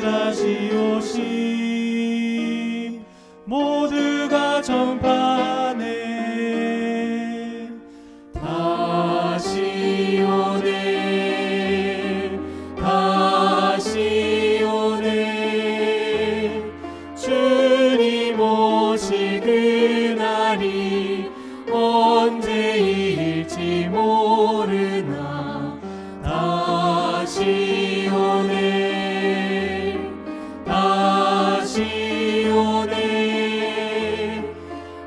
다시 오심 모두가 전파하네. 다시 오네 다시 오네 주님 오실 그날이 언제일지 모르나 다시 오네 다시 오네.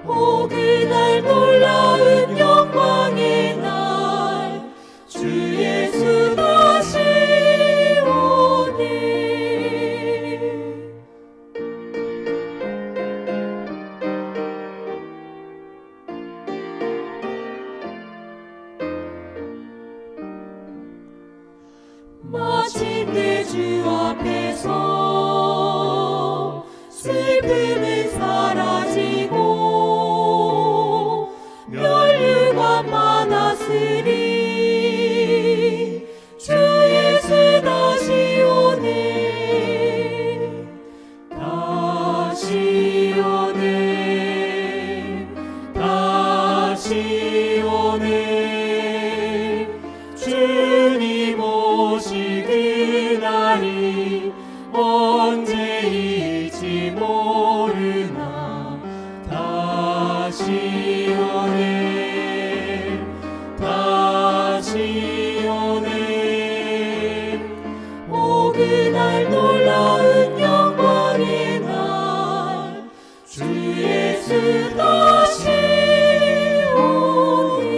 오 그날 놀라운 영광의 날 주 예수 다시 오네. 마침내 주 앞에서 슬픔은 사라지고 멸류관 많았으리 주 예수 다시 오네 다시 오네 다시 오네. 주님 오실 그날이 언제일지 모르나 다시 오네 다시 오네. 오 그날 놀라운 영광의 날 주 예수 다시 오네.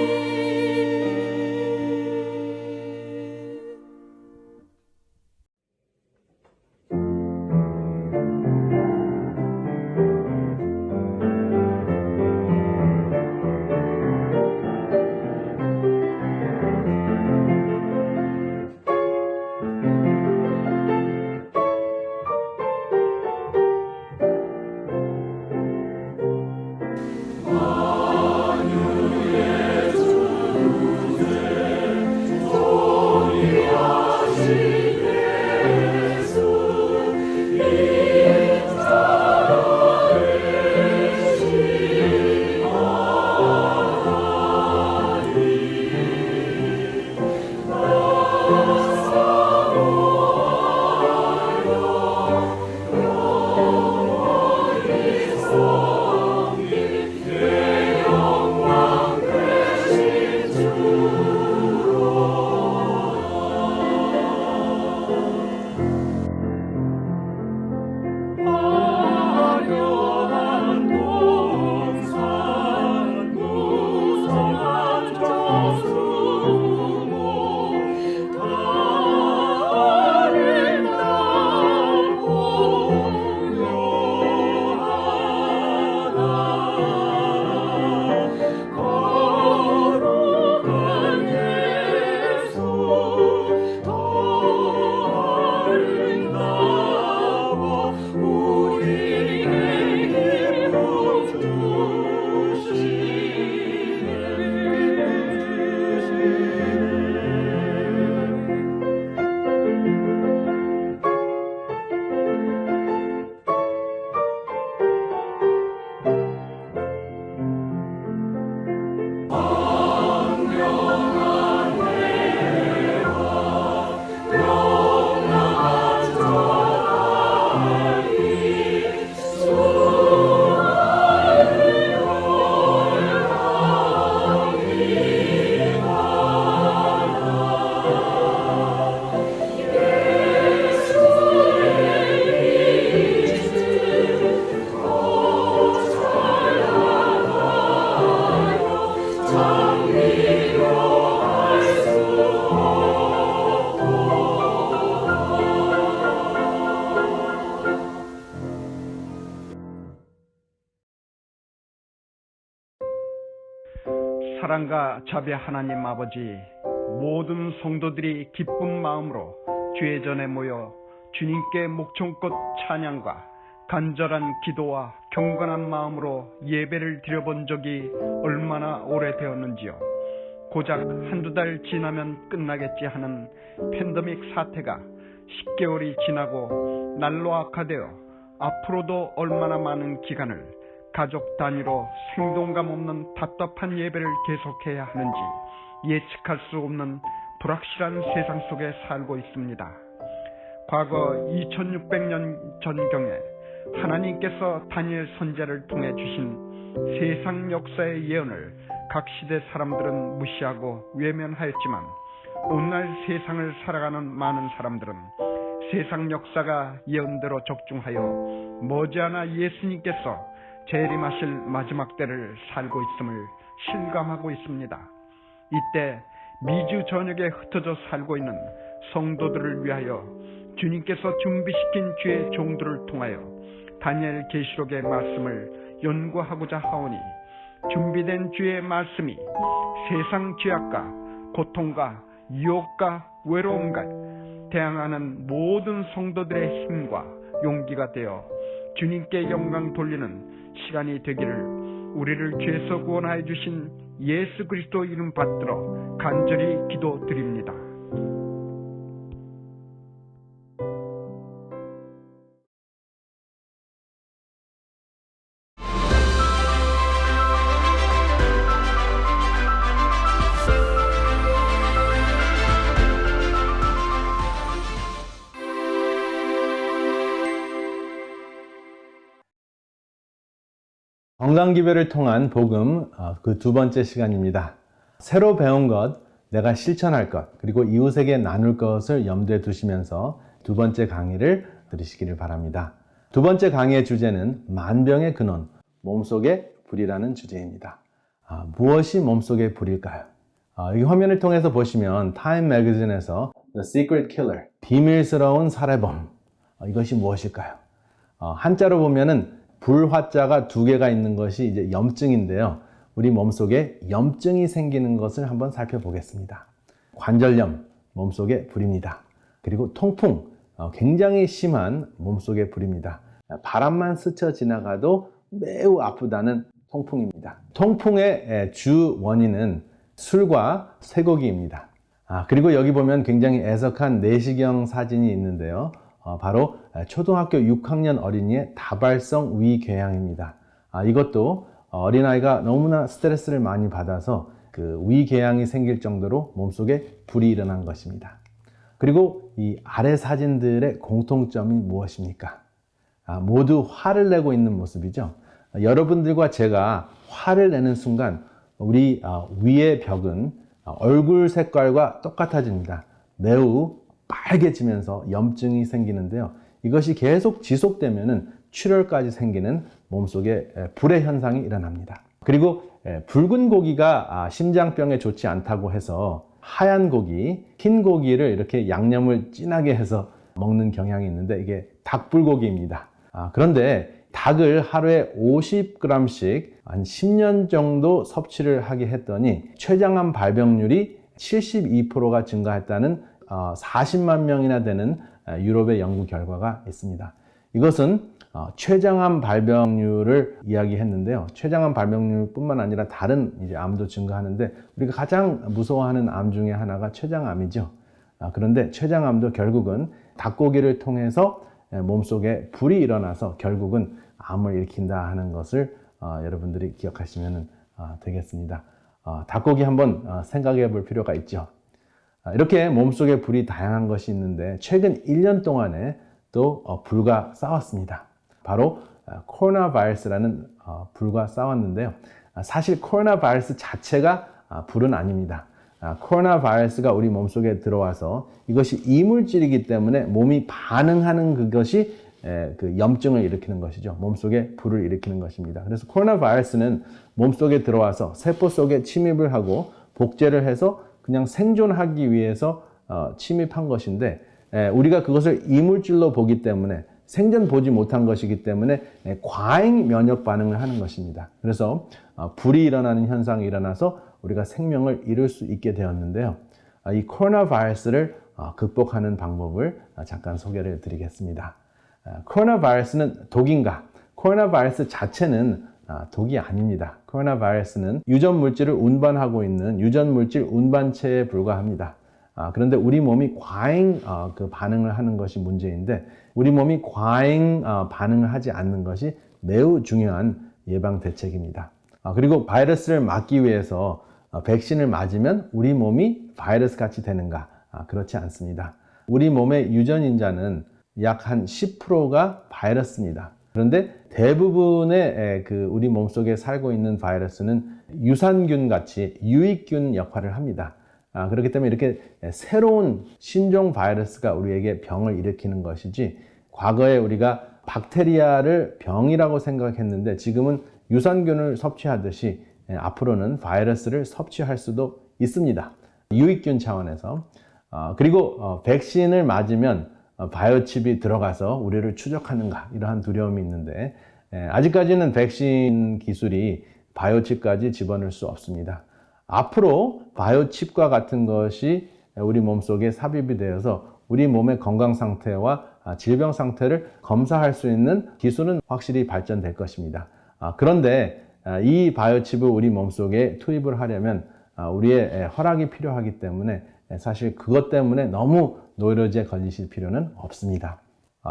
사랑과 자비 하나님 아버지, 모든 성도들이 기쁜 마음으로 주의 전에 모여 주님께 목청껏 찬양과 간절한 기도와 경건한 마음으로 예배를 드려본 적이 얼마나 오래되었는지요. 고작 한두 달 지나면 끝나겠지 하는 팬데믹 사태가 10개월이 지나고 날로 악화되어 앞으로도 얼마나 많은 기간을 가족 단위로 생동감 없는 답답한 예배를 계속해야 하는지 예측할 수 없는 불확실한 세상 속에 살고 있습니다. 과거 2600년 전경에 하나님께서 다니엘 선지자를 통해 주신 세상 역사의 예언을 각 시대 사람들은 무시하고 외면하였지만 오늘날 세상을 살아가는 많은 사람들은 세상 역사가 예언대로 적중하여 머지않아 예수님께서 재림하실 마지막 때를 살고 있음을 실감하고 있습니다. 이때 미주 전역에 흩어져 살고 있는 성도들을 위하여 주님께서 준비시킨 주의 종들을 통하여 다니엘 계시록의 말씀을 연구하고자 하오니 준비된 주의 말씀이 세상 죄악과 고통과 유혹과 외로움과 대항하는 모든 성도들의 힘과 용기가 되어 주님께 영광 돌리는 시간이 되기를 우리를 죄에서 구원하여 주신 예수 그리스도 이름 받들어 간절히 기도드립니다. 건강기별을 통한 복음 그 두 번째 시간입니다. 새로 배운 것, 내가 실천할 것, 그리고 이웃에게 나눌 것을 염두에 두시면서 두 번째 강의를 들으시기를 바랍니다. 두 번째 강의의 주제는 만병의 근원, 몸속의 불이라는 주제입니다. 무엇이 몸속의 불일까요? 이 화면을 통해서 보시면 타임 매거진에서 The Secret Killer, 비밀스러운 살해범, 이것이 무엇일까요? 한자로 보면은 불화자가 두 개가 있는 것이 이제 염증인데요. 우리 몸속에 염증이 생기는 것을 한번 살펴보겠습니다. 관절염, 몸속의 불입니다. 그리고 통풍, 굉장히 심한 몸속의 불입니다. 바람만 스쳐 지나가도 매우 아프다는 통풍입니다. 통풍의 주 원인은 술과 쇠고기입니다. 그리고 여기 보면 굉장히 애석한 내시경 사진이 있는데요. 바로 초등학교 6학년 어린이의 다발성 위궤양입니다. 이것도 어린아이가 너무나 스트레스를 많이 받아서 그 위궤양이 생길 정도로 몸속에 불이 일어난 것입니다. 그리고 이 아래 사진들의 공통점이 무엇입니까? 모두 화를 내고 있는 모습이죠. 여러분들과 제가 화를 내는 순간 우리 위의 벽은 얼굴 색깔과 똑같아집니다. 매우 빨개지면서 염증이 생기는데요. 이것이 계속 지속되면은 출혈까지 생기는 몸속에 불의 현상이 일어납니다. 그리고 붉은 고기가 심장병에 좋지 않다고 해서 하얀 고기, 흰 고기를 이렇게 양념을 진하게 해서 먹는 경향이 있는데 이게 닭불고기입니다. 그런데 닭을 하루에 50g씩 한 10년 정도 섭취를 하게 했더니 췌장암 발병률이 72%가 증가했다는 40만 명이나 되는 유럽의 연구 결과가 있습니다. 이것은 췌장암 발병률을 이야기했는데요. 췌장암 발병률뿐만 아니라 다른 이제 암도 증가하는데 우리가 가장 무서워하는 암 중에 하나가 췌장암이죠. 그런데 췌장암도 결국은 닭고기를 통해서 몸속에 불이 일어나서 결국은 암을 일으킨다 하는 것을 여러분들이 기억하시면 되겠습니다. 닭고기 한번 생각해 볼 필요가 있죠. 이렇게 몸속에 불이 다양한 것이 있는데 최근 1년 동안에 또 불과 싸웠습니다. 바로 코로나 바이러스라는 불과 싸웠는데요. 사실 코로나 바이러스 자체가 불은 아닙니다. 코로나 바이러스가 우리 몸속에 들어와서 이것이 이물질이기 때문에 몸이 반응하는 그것이 그 염증을 일으키는 것이죠. 몸속에 불을 일으키는 것입니다. 그래서 코로나 바이러스는 몸속에 들어와서 세포 속에 침입을 하고 복제를 해서 그냥 생존하기 위해서 침입한 것인데 우리가 그것을 이물질로 보기 때문에 생전 보지 못한 것이기 때문에 과잉 면역 반응을 하는 것입니다. 그래서 불이 일어나는 현상이 일어나서 우리가 생명을 잃을 수 있게 되었는데요. 이 코로나 바이러스를 극복하는 방법을 잠깐 소개를 드리겠습니다. 코로나 바이러스는 독인가? 코로나 바이러스 자체는 독이 아닙니다. 코로나 바이러스는 유전 물질을 운반하고 있는 유전 물질 운반체에 불과합니다. 그런데 우리 몸이 과잉 그 반응을 하는 것이 문제인데 우리 몸이 과잉 반응을 하지 않는 것이 매우 중요한 예방 대책입니다. 그리고 바이러스를 막기 위해서 백신을 맞으면 우리 몸이 바이러스 같이 되는가? 그렇지 않습니다. 우리 몸의 유전인자는 약 한 10%가 바이러스입니다. 그런데 대부분의 우리 몸속에 살고 있는 바이러스는 유산균 같이 유익균 역할을 합니다. 그렇기 때문에 이렇게 새로운 신종 바이러스가 우리에게 병을 일으키는 것이지, 과거에 우리가 박테리아를 병이라고 생각했는데 지금은 유산균을 섭취하듯이 앞으로는 바이러스를 섭취할 수도 있습니다. 유익균 차원에서. 그리고 백신을 맞으면 바이오칩이 들어가서 우리를 추적하는가, 이러한 두려움이 있는데 아직까지는 백신 기술이 바이오칩까지 집어넣을 수 없습니다. 앞으로 바이오칩과 같은 것이 우리 몸속에 삽입이 되어서 우리 몸의 건강 상태와 질병 상태를 검사할 수 있는 기술은 확실히 발전될 것입니다. 그런데 이 바이오칩을 우리 몸속에 투입을 하려면 우리의 허락이 필요하기 때문에 사실 그것 때문에 너무 노이로제에 걸리실 필요는 없습니다.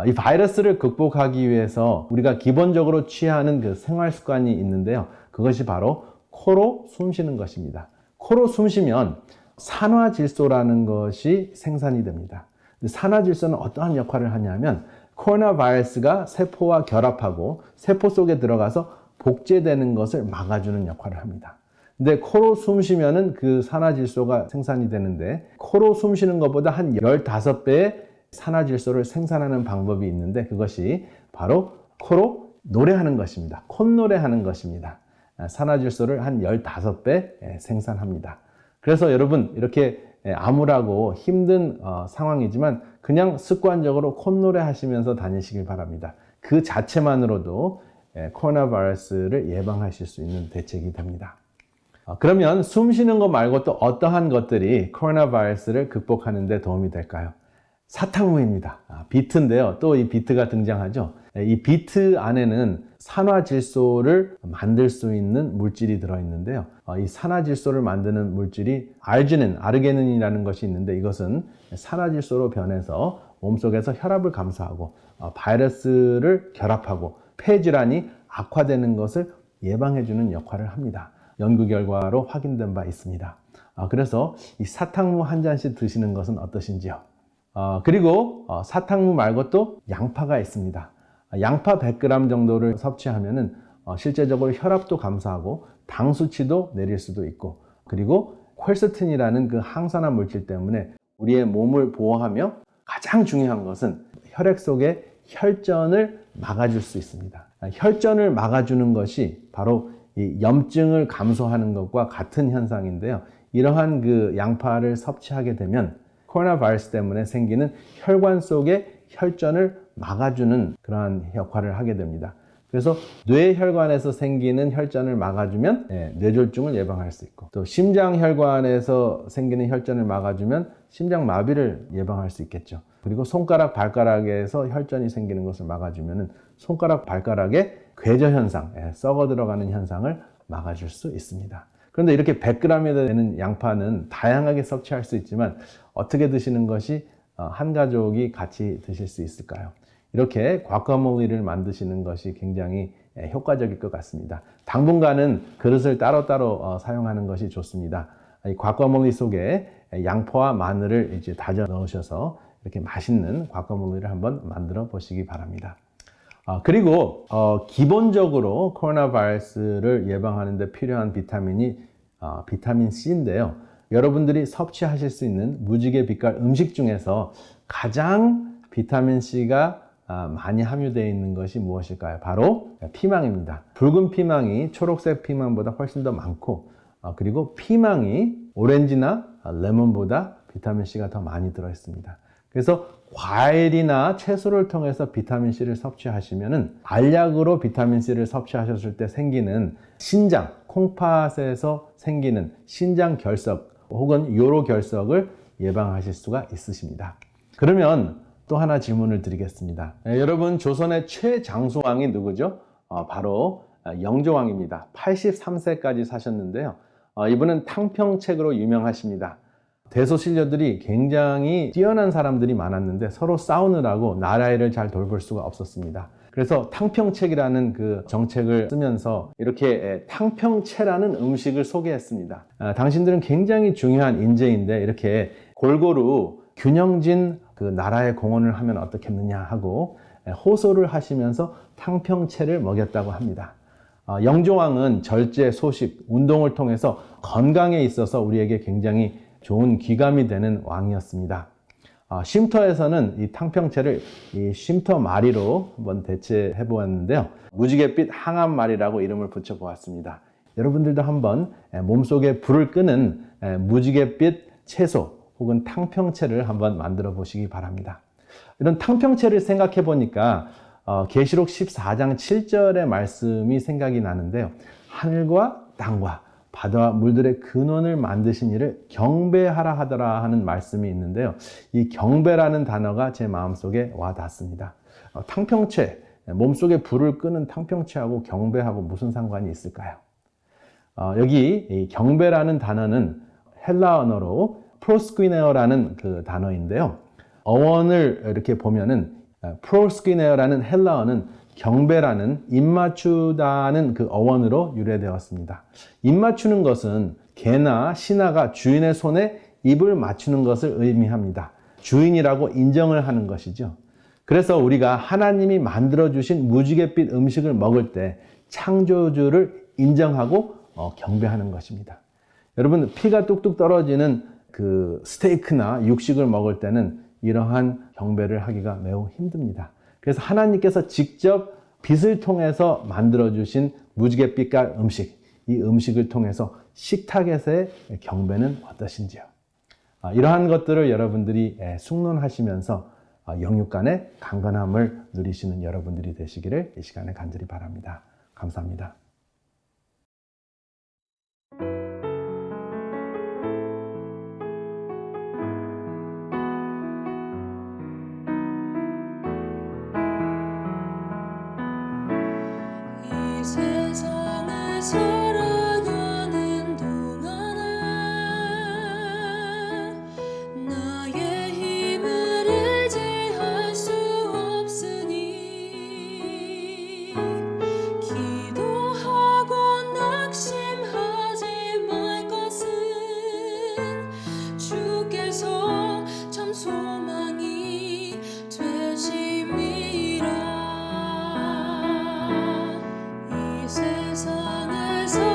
이 바이러스를 극복하기 위해서 우리가 기본적으로 취하는 그 생활 습관이 있는데요. 그것이 바로 코로 숨 쉬는 것입니다. 코로 숨 쉬면 산화질소라는 것이 생산이 됩니다. 산화질소는 어떠한 역할을 하냐면 코로나 바이러스가 세포와 결합하고 세포 속에 들어가서 복제되는 것을 막아주는 역할을 합니다. 근데 코로 숨 쉬면은 그 산화질소가 생산이 되는데, 코로 숨 쉬는 것보다 한 15배의 산화질소를 생산하는 방법이 있는데, 그것이 바로 코로 노래하는 것입니다. 콧노래하는 것입니다. 산화질소를 한 15배 생산합니다. 그래서 여러분, 이렇게 암울하고 힘든 상황이지만 그냥 습관적으로 콧노래 하시면서 다니시길 바랍니다. 그 자체만으로도 코로나 바이러스를 예방하실 수 있는 대책이 됩니다. 그러면 숨 쉬는 것 말고 또 어떠한 것들이 코로나 바이러스를 극복하는 데 도움이 될까요? 사탕무입니다. 비트인데요. 또 이 비트가 등장하죠. 이 비트 안에는 산화질소를 만들 수 있는 물질이 들어있는데요. 이 산화질소를 만드는 물질이 아르기닌이라는 것이 있는데, 이것은 산화질소로 변해서 몸속에서 혈압을 감소하고 바이러스를 결합하고 폐질환이 악화되는 것을 예방해주는 역할을 합니다. 연구 결과로 확인된 바 있습니다. 그래서 이 사탕무 한 잔씩 드시는 것은 어떠신지요? 그리고 사탕무 말고 또 양파가 있습니다. 양파 100g 정도를 섭취하면은 실제적으로 혈압도 감소하고 당 수치도 내릴 수도 있고, 그리고 콜세틴이라는 그 항산화 물질 때문에 우리의 몸을 보호하며 가장 중요한 것은 혈액 속의 혈전을 막아줄 수 있습니다. 혈전을 막아주는 것이 바로 이 염증을 감소하는 것과 같은 현상인데요. 이러한 그 양파를 섭취하게 되면 코로나 바이러스 때문에 생기는 혈관 속의 혈전을 막아주는 그러한 역할을 하게 됩니다. 그래서 뇌혈관에서 생기는 혈전을 막아주면 뇌졸중을 예방할 수 있고, 또 심장혈관에서 생기는 혈전을 막아주면 심장마비를 예방할 수 있겠죠. 그리고 손가락, 발가락에서 혈전이 생기는 것을 막아주면 손가락, 발가락의 궤저 현상, 썩어 들어가는 현상을 막아줄 수 있습니다. 그런데 이렇게 100g이 되는 양파는 다양하게 섭취할 수 있지만 어떻게 드시는 것이 한 가족이 같이 드실 수 있을까요? 이렇게 과카몰리를 만드시는 것이 굉장히 효과적일 것 같습니다. 당분간은 그릇을 따로따로 사용하는 것이 좋습니다. 이 과카몰리 속에 양파와 마늘을 이제 다져 넣으셔서 이렇게 맛있는 과카몰리를 한번 만들어 보시기 바랍니다. 그리고 기본적으로 코로나 바이러스를 예방하는 데 필요한 비타민이 비타민 C인데요. 여러분들이 섭취하실 수 있는 무지개 빛깔 음식 중에서 가장 비타민 C가 많이 함유되어 있는 것이 무엇일까요? 바로 피망입니다. 붉은 피망이 초록색 피망보다 훨씬 더 많고, 그리고 피망이 오렌지나 레몬보다 비타민 C가 더 많이 들어있습니다. 그래서 과일이나 채소를 통해서 비타민 C를 섭취하시면은 알약으로 비타민 C를 섭취하셨을 때 생기는 신장, 콩팥에서 생기는 신장 결석 혹은 요로 결석을 예방하실 수가 있으십니다. 그러면 또 하나 질문을 드리겠습니다. 여러분, 조선의 최장수왕이 누구죠? 바로 영조왕입니다. 83세까지 사셨는데요. 이분은 탕평책으로 유명하십니다. 대소신료들이 굉장히 뛰어난 사람들이 많았는데 서로 싸우느라고 나라를 잘 돌볼 수가 없었습니다. 그래서 탕평책이라는 그 정책을 쓰면서 이렇게 탕평채라는 음식을 소개했습니다. 당신들은 굉장히 중요한 인재인데 이렇게 골고루 균형진 그 나라의 공헌을 하면 어떻겠느냐 하고 호소를 하시면서 탕평채를 먹였다고 합니다. 영조왕은 절제, 소식, 운동을 통해서 건강에 있어서 우리에게 굉장히 좋은 귀감이 되는 왕이었습니다. 쉼터에서는 이 탕평채를 이 쉼터 마리로 한번 대체해 보았는데요. 무지갯빛 항암마리라고 이름을 붙여 보았습니다. 여러분들도 한번 몸속에 불을 끄는 무지갯빛 채소 혹은 탕평채를 한번 만들어 보시기 바랍니다. 이런 탕평채를 생각해 보니까 계시록 14장 7절의 말씀이 생각이 나는데요. 하늘과 땅과 바다와 물들의 근원을 만드신 이를 경배하라 하더라 하는 말씀이 있는데요. 이 경배라는 단어가 제 마음속에 와 닿습니다. 탕평채, 몸속에 불을 끄는 탕평채하고 경배하고 무슨 상관이 있을까요? 여기 이 경배라는 단어는 헬라 언어로 프로스퀴네어라는 그 단어인데요. 어원을 이렇게 보면은 프로스퀴네어라는 헬라어는 경배라는 입맞추다는 그 어원으로 유래되었습니다. 입맞추는 것은 개나 신하가 주인의 손에 입을 맞추는 것을 의미합니다. 주인이라고 인정을 하는 것이죠. 그래서 우리가 하나님이 만들어주신 무지갯빛 음식을 먹을 때 창조주를 인정하고 경배하는 것입니다. 여러분, 피가 뚝뚝 떨어지는 그 스테이크나 육식을 먹을 때는 이러한 경배를 하기가 매우 힘듭니다. 그래서 하나님께서 직접 빛을 통해서 만들어주신 무지갯빛깔 음식, 이 음식을 통해서 식탁에서의 경배는 어떠신지요? 이러한 것들을 여러분들이 숙론하시면서 영육 간의 강건함을 누리시는 여러분들이 되시기를 이 시간에 간절히 바랍니다. 감사합니다. 이 세상을 살아가는 동안에 나의 힘을 의지할 수 없으니 기도하고 낙심하지 말 것은 주께서 참 소망이 되심이라. 세상에서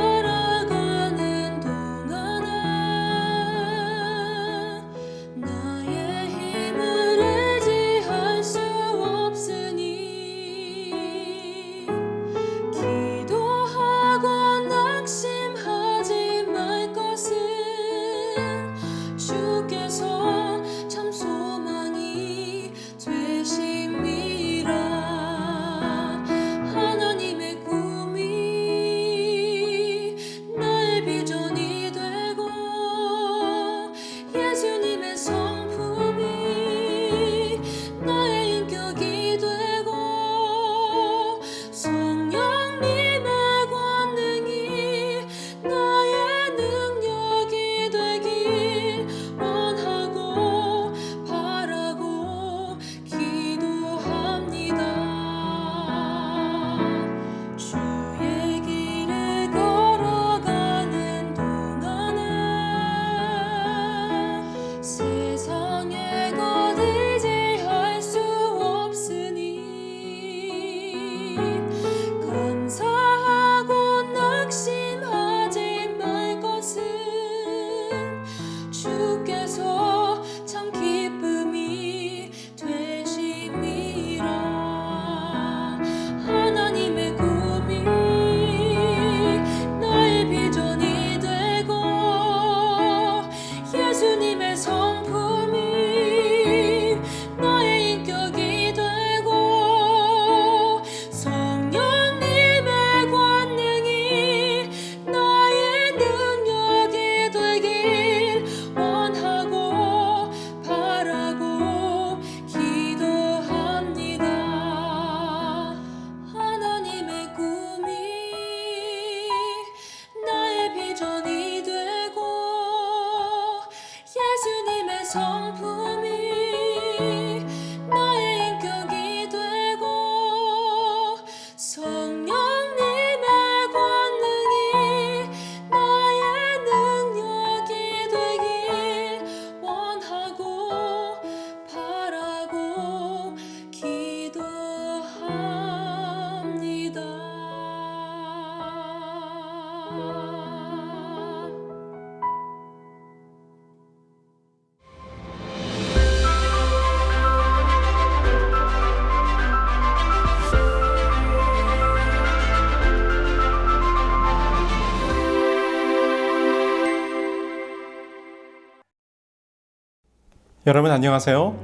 여러분 안녕하세요.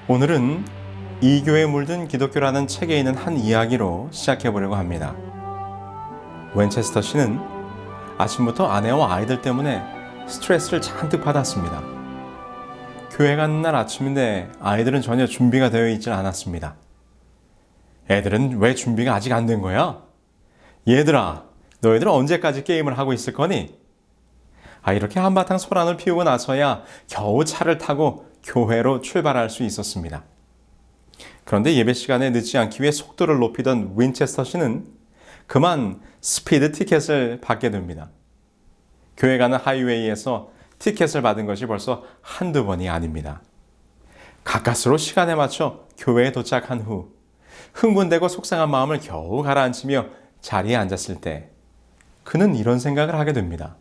오늘은 이교에 물든 기독교라는 책에 있는 한 이야기로 시작해 보려고 합니다. 윈체스터 씨는 아침부터 아내와 아이들 때문에 스트레스를 잔뜩 받았습니다. 교회 가는 날 아침인데 아이들은 전혀 준비가 되어 있지 않았습니다. 애들은 왜 준비가 아직 안 된 거야? 얘들아, 너희들 언제까지 게임을 하고 있을 거니? 이렇게 한바탕 소란을 피우고 나서야 겨우 차를 타고 교회로 출발할 수 있었습니다. 그런데 예배 시간에 늦지 않기 위해 속도를 높이던 윈체스터 씨는 그만 스피드 티켓을 받게 됩니다. 교회 가는 하이웨이에서 티켓을 받은 것이 벌써 한두 번이 아닙니다. 가까스로 시간에 맞춰 교회에 도착한 후 흥분되고 속상한 마음을 겨우 가라앉히며 자리에 앉았을 때 그는 이런 생각을 하게 됩니다.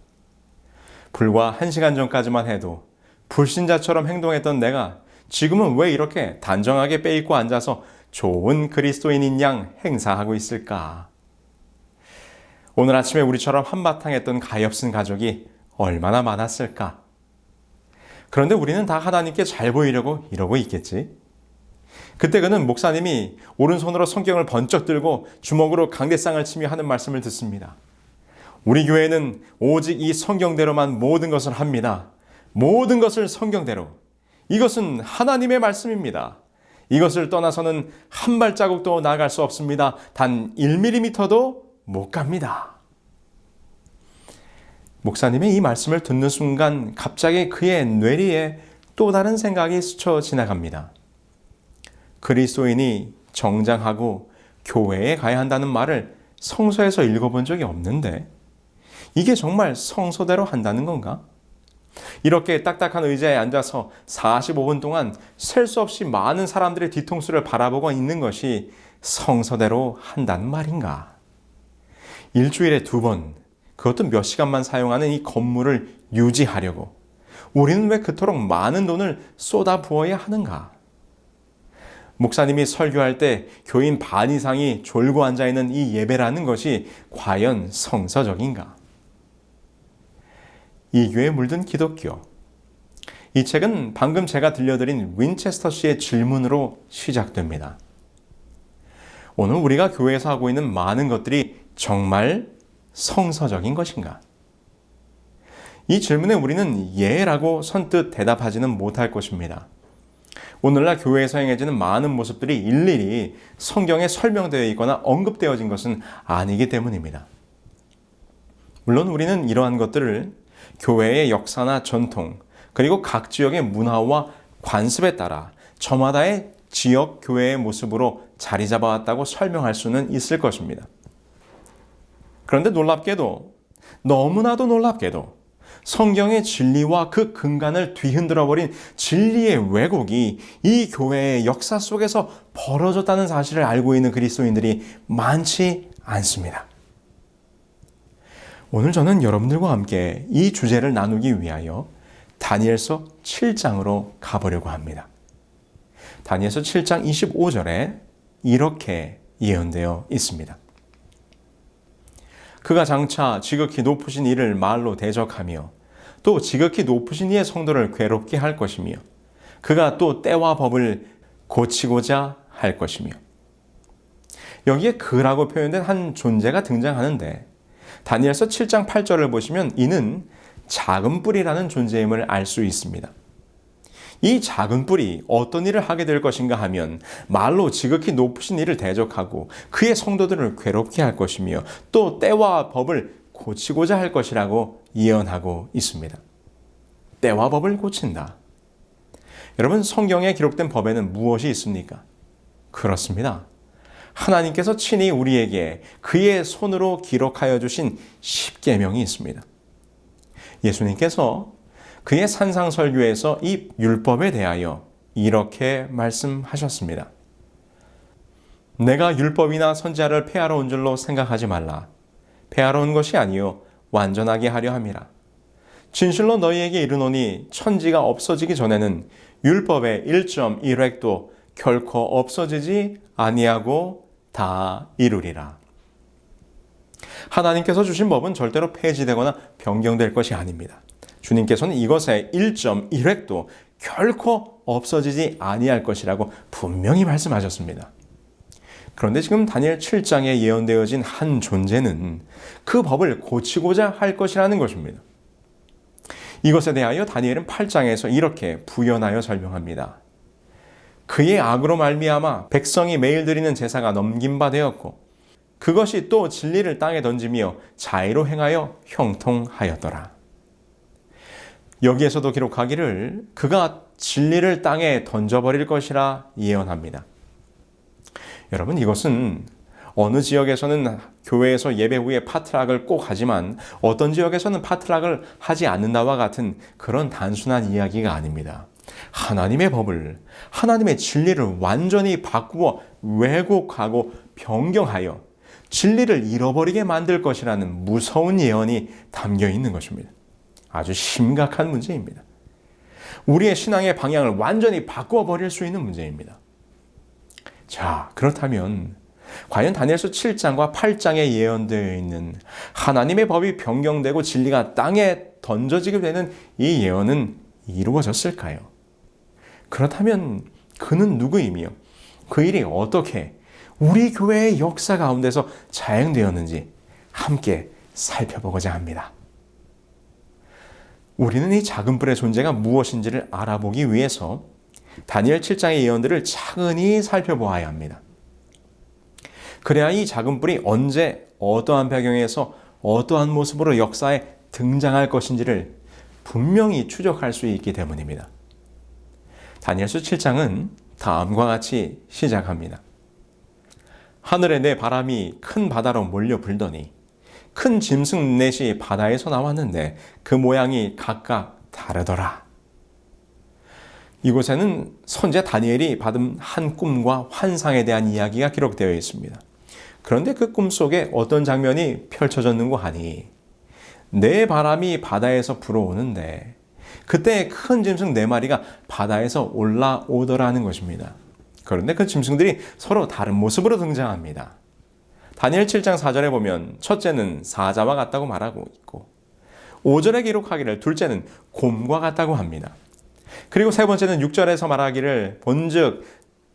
불과 1시간 전까지만 해도 불신자처럼 행동했던 내가 지금은 왜 이렇게 단정하게 빼입고 앉아서 좋은 그리스도인인 양 행사하고 있을까? 오늘 아침에 우리처럼 한바탕 했던 가엾은 가족이 얼마나 많았을까? 그런데 우리는 다 하나님께 잘 보이려고 이러고 있겠지? 그때 그는 목사님이 오른손으로 성경을 번쩍 들고 주먹으로 강대상을 치며 하는 말씀을 듣습니다. 우리 교회는 오직 이 성경대로만 모든 것을 합니다. 모든 것을 성경대로. 이것은 하나님의 말씀입니다. 이것을 떠나서는 한 발자국도 나아갈 수 없습니다. 단 1mm도 못 갑니다. 목사님의 이 말씀을 듣는 순간 갑자기 그의 뇌리에 또 다른 생각이 스쳐 지나갑니다. 그리스도인이 정장하고 교회에 가야 한다는 말을 성서에서 읽어본 적이 없는데 이게 정말 성서대로 한다는 건가? 이렇게 딱딱한 의자에 앉아서 45분 동안 셀 수 없이 많은 사람들의 뒤통수를 바라보고 있는 것이 성서대로 한다는 말인가? 일주일에 2번, 그것도 몇 시간만 사용하는 이 건물을 유지하려고 우리는 왜 그토록 많은 돈을 쏟아 부어야 하는가? 목사님이 설교할 때 교인 반 이상이 졸고 앉아있는 이 예배라는 것이 과연 성서적인가? 이교에 물든 기독교. 이 책은 방금 제가 들려드린 윈체스터 씨의 질문으로 시작됩니다. 오늘 우리가 교회에서 하고 있는 많은 것들이 정말 성서적인 것인가? 이 질문에 우리는 예라고 선뜻 대답하지는 못할 것입니다. 오늘날 교회에서 행해지는 많은 모습들이 일일이 성경에 설명되어 있거나 언급되어진 것은 아니기 때문입니다. 물론 우리는 이러한 것들을 교회의 역사나 전통, 그리고 각 지역의 문화와 관습에 따라 저마다의 지역 교회의 모습으로 자리 잡아왔다고 설명할 수는 있을 것입니다. 그런데 놀랍게도, 너무나도 놀랍게도 성경의 진리와 그 근간을 뒤흔들어버린 진리의 왜곡이 이 교회의 역사 속에서 벌어졌다는 사실을 알고 있는 그리스도인들이 많지 않습니다. 오늘 저는 여러분들과 함께 이 주제를 나누기 위하여 다니엘서 7장으로 가보려고 합니다. 다니엘서 7장 25절에 이렇게 예언되어 있습니다. 그가 장차 지극히 높으신 이를 말로 대적하며 또 지극히 높으신 이의 성도를 괴롭게 할 것이며 그가 또 때와 법을 고치고자 할 것이며 여기에 그라고 표현된 한 존재가 등장하는데 다니엘서 7장 8절을 보시면 이는 작은 뿔이라는 존재임을 알 수 있습니다. 이 작은 뿔이 어떤 일을 하게 될 것인가 하면 말로 지극히 높으신 이를 대적하고 그의 성도들을 괴롭게 할 것이며 또 때와 법을 고치고자 할 것이라고 예언하고 있습니다. 때와 법을 고친다. 여러분, 성경에 기록된 법에는 무엇이 있습니까? 그렇습니다. 하나님께서 친히 우리에게 그의 손으로 기록하여 주신 십계명이 있습니다. 예수님께서 그의 산상설교에서 이 율법에 대하여 이렇게 말씀하셨습니다. 내가 율법이나 선지자를 폐하러 온 줄로 생각하지 말라. 폐하러 온 것이 아니요 완전하게 하려 함이라. 진실로 너희에게 이르노니 천지가 없어지기 전에는 율법의 1.1획도 결코 없어지지 아니하고 다 이루리라. 하나님께서 주신 법은 절대로 폐지되거나 변경될 것이 아닙니다. 주님께서는 이것의 1.1획도 결코 없어지지 아니할 것이라고 분명히 말씀하셨습니다. 그런데 지금 다니엘 7장에 예언되어진 한 존재는 그 법을 고치고자 할 것이라는 것입니다. 이것에 대하여 다니엘은 8장에서 이렇게 부연하여 설명합니다. 그의 악으로 말미암아 백성이 매일 드리는 제사가 넘긴 바 되었고 그것이 또 진리를 땅에 던지며 자의로 행하여 형통하였더라. 여기에서도 기록하기를 그가 진리를 땅에 던져버릴 것이라 예언합니다. 여러분, 이것은 어느 지역에서는 교회에서 예배 후에 파트락을 꼭 하지만 어떤 지역에서는 파트락을 하지 않는다와 같은 그런 단순한 이야기가 아닙니다. 하나님의 법을, 하나님의 진리를 완전히 바꾸어 왜곡하고 변경하여 진리를 잃어버리게 만들 것이라는 무서운 예언이 담겨 있는 것입니다. 아주 심각한 문제입니다. 우리의 신앙의 방향을 완전히 바꾸어 버릴 수 있는 문제입니다. 자, 그렇다면 과연 다니엘서 7장과 8장에 예언되어 있는 하나님의 법이 변경되고 진리가 땅에 던져지게 되는 이 예언은 이루어졌을까요? 그렇다면 그는 누구이며 그 일이 어떻게 우리 교회의 역사 가운데서 자행되었는지 함께 살펴보고자 합니다. 우리는 이 작은 뿔의 존재가 무엇인지를 알아보기 위해서 다니엘 7장의 예언들을 차근히 살펴보아야 합니다. 그래야 이 작은 뿔이 언제 어떠한 배경에서 어떠한 모습으로 역사에 등장할 것인지를 분명히 추적할 수 있기 때문입니다. 다니엘서 7장은 다음과 같이 시작합니다. 하늘에 내 바람이 큰 바다로 몰려 불더니 큰 짐승 넷이 바다에서 나왔는데 그 모양이 각각 다르더라. 이곳에는 선지자 다니엘이 받은 한 꿈과 환상에 대한 이야기가 기록되어 있습니다. 그런데 그 꿈 속에 어떤 장면이 펼쳐졌는고 하니 내 바람이 바다에서 불어오는데 그때 큰 짐승 4마리가 바다에서 올라오더라는 것입니다. 그런데 그 짐승들이 서로 다른 모습으로 등장합니다. 다니엘 7장 4절에 보면 첫째는 사자와 같다고 말하고 있고 5절에 기록하기를 둘째는 곰과 같다고 합니다. 그리고 세 번째는 6절에서 말하기를 본즉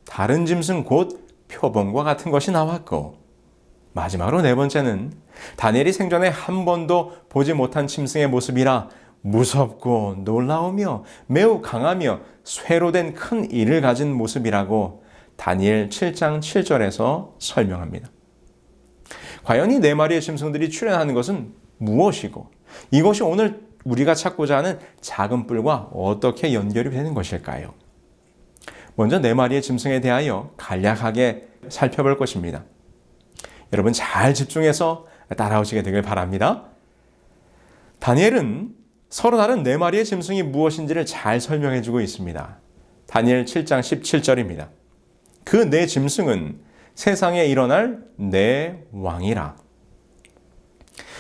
다른 짐승 곧 표범과 같은 것이 나왔고 마지막으로 네 번째는 다니엘이 생전에 한 번도 보지 못한 짐승의 모습이라 무섭고 놀라우며 매우 강하며 쇠로 된 큰 이를 가진 모습이라고 다니엘 7장 7절에서 설명합니다. 과연 이 4마리의 짐승들이 출현하는 것은 무엇이고 이것이 오늘 우리가 찾고자 하는 작은 뿔과 어떻게 연결이 되는 것일까요? 먼저 4마리의 짐승에 대하여 간략하게 살펴볼 것입니다. 여러분 잘 집중해서 따라오시게 되길 바랍니다. 다니엘은 서로 다른 4마리의 짐승이 무엇인지를 잘 설명해주고 있습니다. 다니엘 7장 17절입니다. 그 4 짐승은 세상에 일어날 4 왕이라.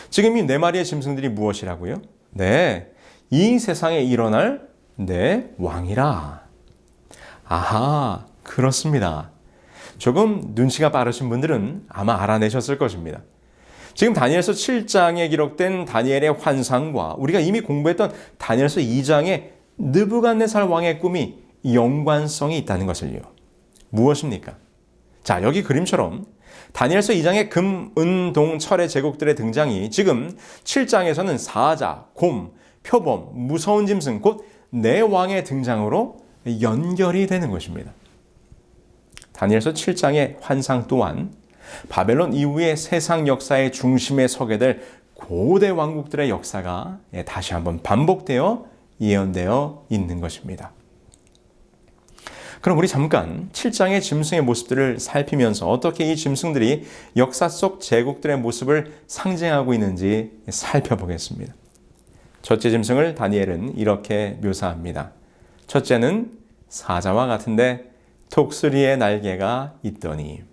지금 이 4마리의 짐승들이 무엇이라고요? 네, 이 세상에 일어날 4 왕이라. 아하, 그렇습니다. 조금 눈치가 빠르신 분들은 아마 알아내셨을 것입니다. 지금 다니엘서 7장에 기록된 다니엘의 환상과 우리가 이미 공부했던 다니엘서 2장의 느부갓네살 왕의 꿈이 연관성이 있다는 것을요. 무엇입니까? 자, 여기 그림처럼 다니엘서 2장의 금, 은, 동, 철의 제국들의 등장이 지금 7장에서는 사자, 곰, 표범, 무서운 짐승, 곧 4 왕의 등장으로 연결이 되는 것입니다. 다니엘서 7장의 환상 또한 바벨론 이후의 세상 역사의 중심에 서게 될 고대 왕국들의 역사가 다시 한번 반복되어 예언되어 있는 것입니다. 그럼 우리 잠깐 7장의 짐승의 모습들을 살피면서 어떻게 이 짐승들이 역사 속 제국들의 모습을 상징하고 있는지 살펴보겠습니다. 첫째 짐승을 다니엘은 이렇게 묘사합니다. 첫째는 사자와 같은데 독수리의 날개가 있더니.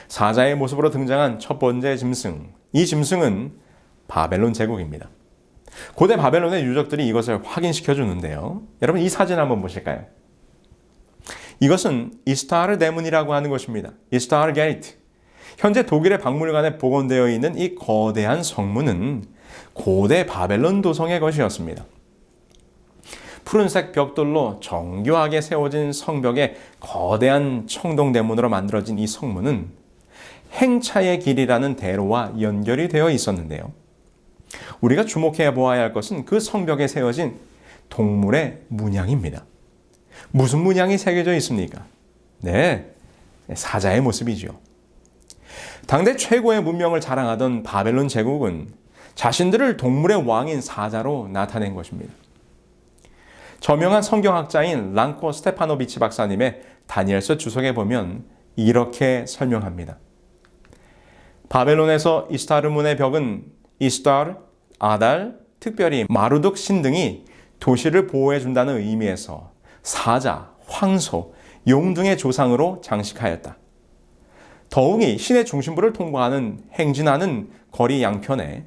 사자의 모습으로 등장한 첫 번째 짐승, 이 짐승은 바벨론 제국입니다. 고대 바벨론의 유적들이 이것을 확인시켜 주는데요. 여러분 이 사진 한번 보실까요? 이것은 이스타르 대문이라고 하는 것입니다. 이스타르 게이트. 현재 독일의 박물관에 복원되어 있는 이 거대한 성문은 고대 바벨론 도성의 것이었습니다. 푸른색 벽돌로 정교하게 세워진 성벽의 거대한 청동대문으로 만들어진 이 성문은 행차의 길이라는 대로와 연결이 되어 있었는데요. 우리가 주목해 보아야 할 것은 그 성벽에 세워진 동물의 문양입니다. 무슨 문양이 새겨져 있습니까? 네, 사자의 모습이죠. 당대 최고의 문명을 자랑하던 바벨론 제국은 자신들을 동물의 왕인 사자로 나타낸 것입니다. 저명한 성경학자인 랑코 스테파노비치 박사님의 다니엘서 주석에 보면 이렇게 설명합니다. 바벨론에서 이스타르 문의 벽은 이스타르, 아달, 특별히 마루둑 신 등이 도시를 보호해준다는 의미에서 사자, 황소, 용 등의 조상으로 장식하였다. 더욱이 신의 중심부를 통과하는 행진하는 거리 양편에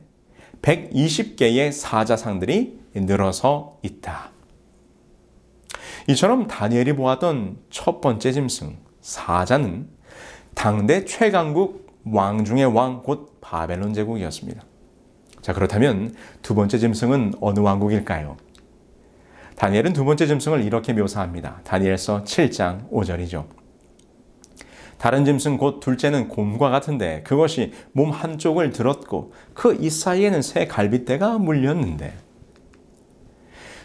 120개의 사자상들이 늘어서 있다. 이처럼 다니엘이 보았던 첫 번째 짐승, 사자는 당대 최강국 왕 중의 왕, 곧 바벨론 제국이었습니다. 자, 그렇다면 두 번째 짐승은 어느 왕국일까요? 다니엘은 두 번째 짐승을 이렇게 묘사합니다. 다니엘서 7장 5절이죠. 다른 짐승 곧 둘째는 곰과 같은데 그것이 몸 한쪽을 들었고 그 이 사이에는 새 갈빗대가 물렸는데.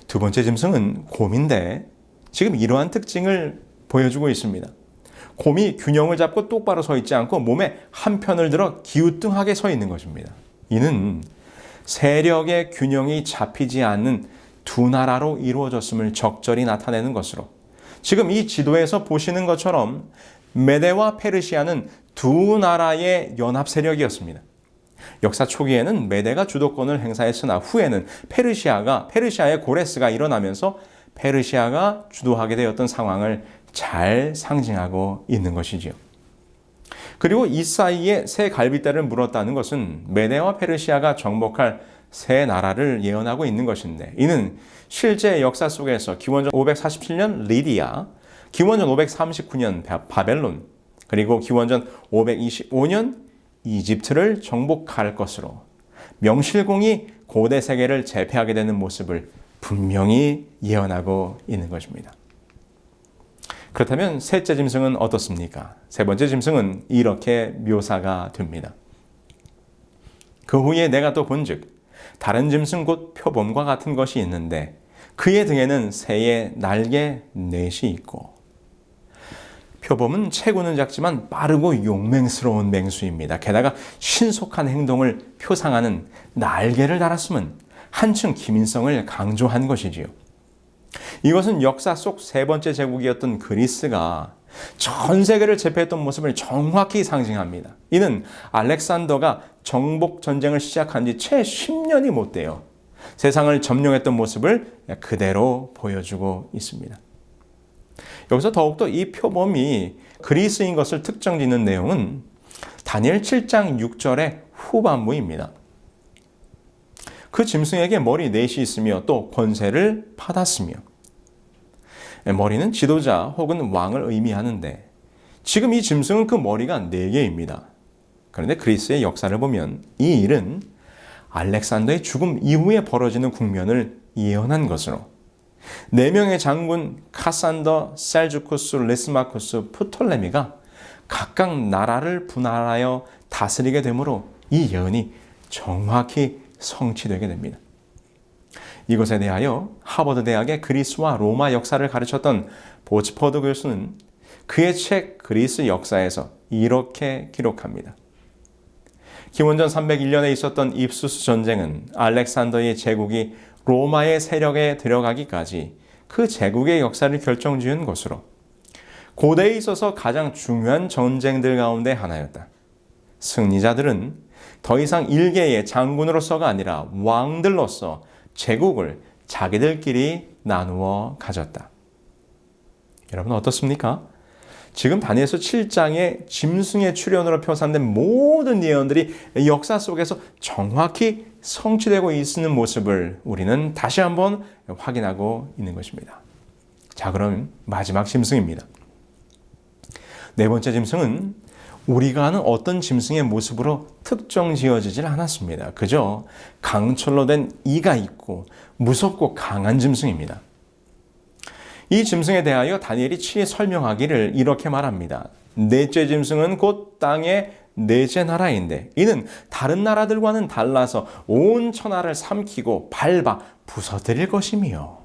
두 번째 짐승은 곰인데 지금 이러한 특징을 보여주고 있습니다. 곰이 균형을 잡고 똑바로 서 있지 않고 몸의 한편을 들어 기우뚱하게 서 있는 것입니다. 이는 세력의 균형이 잡히지 않는 두 나라로 이루어졌음을 적절히 나타내는 것으로, 지금 이 지도에서 보시는 것처럼 메데와 페르시아는 두 나라의 연합 세력이었습니다. 역사 초기에는 메데가 주도권을 행사했으나 후에는 페르시아의 고레스가 일어나면서 페르시아가 주도하게 되었던 상황을 잘 상징하고 있는 것이지요. 그리고 이 사이에 새 갈빗대를 물었다는 것은 메데와 페르시아가 정복할 새 나라를 예언하고 있는 것인데, 이는 실제 역사 속에서 기원전 547년 리디아, 기원전 539년 바벨론, 그리고 기원전 525년 이집트를 정복할 것으로 명실공히 고대 세계를 제패하게 되는 모습을 분명히 예언하고 있는 것입니다. 그렇다면 셋째 짐승은 어떻습니까? 세 번째 짐승은 이렇게 묘사가 됩니다. 그 후에 내가 또 본즉 다른 짐승 곧 표범과 같은 것이 있는데 그의 등에는 새의 날개 넷이 있고. 표범은 체구는 작지만 빠르고 용맹스러운 맹수입니다. 게다가 신속한 행동을 표상하는 날개를 달았음은 한층 기민성을 강조한 것이지요. 이것은 역사 속 세 번째 제국이었던 그리스가 전 세계를 제패했던 모습을 정확히 상징합니다. 이는 알렉산더가 정복 전쟁을 시작한 지 채 10년이 못 돼요. 세상을 점령했던 모습을 그대로 보여주고 있습니다. 여기서 더욱더 이 표범이 그리스인 것을 특정짓는 내용은 다니엘 7장 6절의 후반부입니다. 그 짐승에게 머리 넷이 있으며 또 권세를 받았으며. 머리는 지도자 혹은 왕을 의미하는데 지금 이 짐승은 그 머리가 4개입니다. 그런데 그리스의 역사를 보면 이 일은 알렉산더의 죽음 이후에 벌어지는 국면을 예언한 것으로 4명의 장군 카산더, 셀주쿠스, 리스마쿠스, 프톨레미가 각각 나라를 분할하여 다스리게 되므로 이 예언이 정확히 성취되게 됩니다. 이것에 대하여 하버드 대학의 그리스와 로마 역사를 가르쳤던 보츠퍼드 교수는 그의 책 그리스 역사에서 이렇게 기록합니다. 기원전 301년에 있었던 입수스 전쟁은 알렉산더의 제국이 로마의 세력에 들어가기까지 그 제국의 역사를 결정지은 것으로 고대에 있어서 가장 중요한 전쟁들 가운데 하나였다. 승리자들은 더 이상 일개의 장군으로서가 아니라 왕들로서 제국을 자기들끼리 나누어 가졌다. 여러분 어떻습니까? 지금 다니엘서 7장의 짐승의 출현으로 표산된 모든 예언들이 역사 속에서 정확히 성취되고 있는 모습을 우리는 다시 한번 확인하고 있는 것입니다. 자, 그럼 마지막 짐승입니다. 네 번째 짐승은 우리가 아는 어떤 짐승의 모습으로 특정 지어지질 않았습니다. 그저 강철로 된 이가 있고 무섭고 강한 짐승입니다. 이 짐승에 대하여 다니엘이 친히 설명하기를 이렇게 말합니다. 넷째 짐승은 곧 땅의 넷째 나라인데 이는 다른 나라들과는 달라서 온 천하를 삼키고 밟아 부서뜨릴 것이며,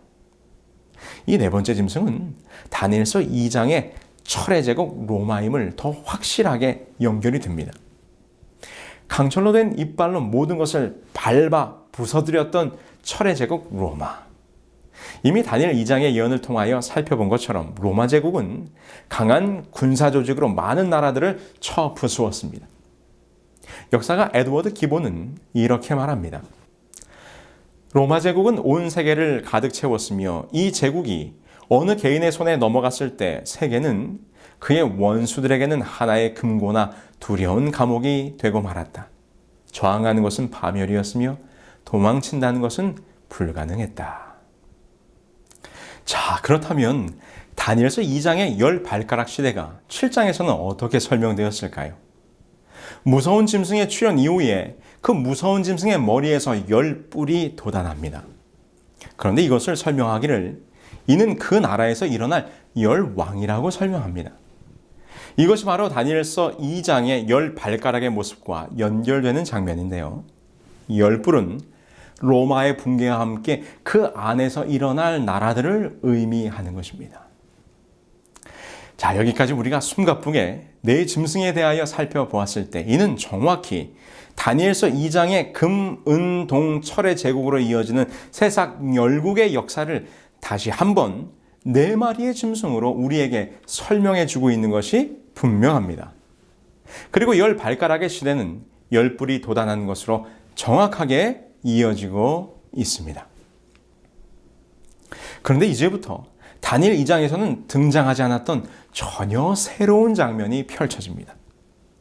이 네 번째 짐승은 다니엘서 2장의 철의 제국 로마임을 더 확실하게 연결이 됩니다. 강철로 된 이빨로 모든 것을 밟아 부서뜨렸던 철의 제국 로마. 이미 다니엘 2장의 예언을 통하여 살펴본 것처럼 로마 제국은 강한 군사 조직으로 많은 나라들을 쳐 부수었습니다. 역사가 에드워드 기본은 이렇게 말합니다. 로마 제국은 온 세계를 가득 채웠으며 이 제국이 어느 개인의 손에 넘어갔을 때 세계는 그의 원수들에게는 하나의 금고나 두려운 감옥이 되고 말았다. 저항하는 것은 파멸이었으며 도망친다는 것은 불가능했다. 자, 그렇다면 다니엘서 2장의 10발가락 시대가 7장에서는 어떻게 설명되었을까요? 무서운 짐승의 출현 이후에 그 무서운 짐승의 머리에서 10뿔이 돋아납니다. 그런데 이것을 설명하기를 이는 그 나라에서 일어날 10왕이라고 설명합니다. 이것이 바로 다니엘서 2장의 10발가락의 모습과 연결되는 장면인데요. 10뿔은 로마의 붕괴와 함께 그 안에서 일어날 나라들을 의미하는 것입니다. 자, 여기까지 우리가 숨가쁘게 네 짐승에 대하여 살펴보았을 때 이는 정확히 다니엘서 2장의 금, 은, 동, 철의 제국으로 이어지는 세상 열국의 역사를 다시 한번 네 마리의 짐승으로 우리에게 설명해 주고 있는 것이 분명합니다. 그리고 10발가락의 시대는 10뿔이 돋아나는 것으로 정확하게 이어지고 있습니다. 그런데 이제부터 다니엘 2장에서는 등장하지 않았던 전혀 새로운 장면이 펼쳐집니다.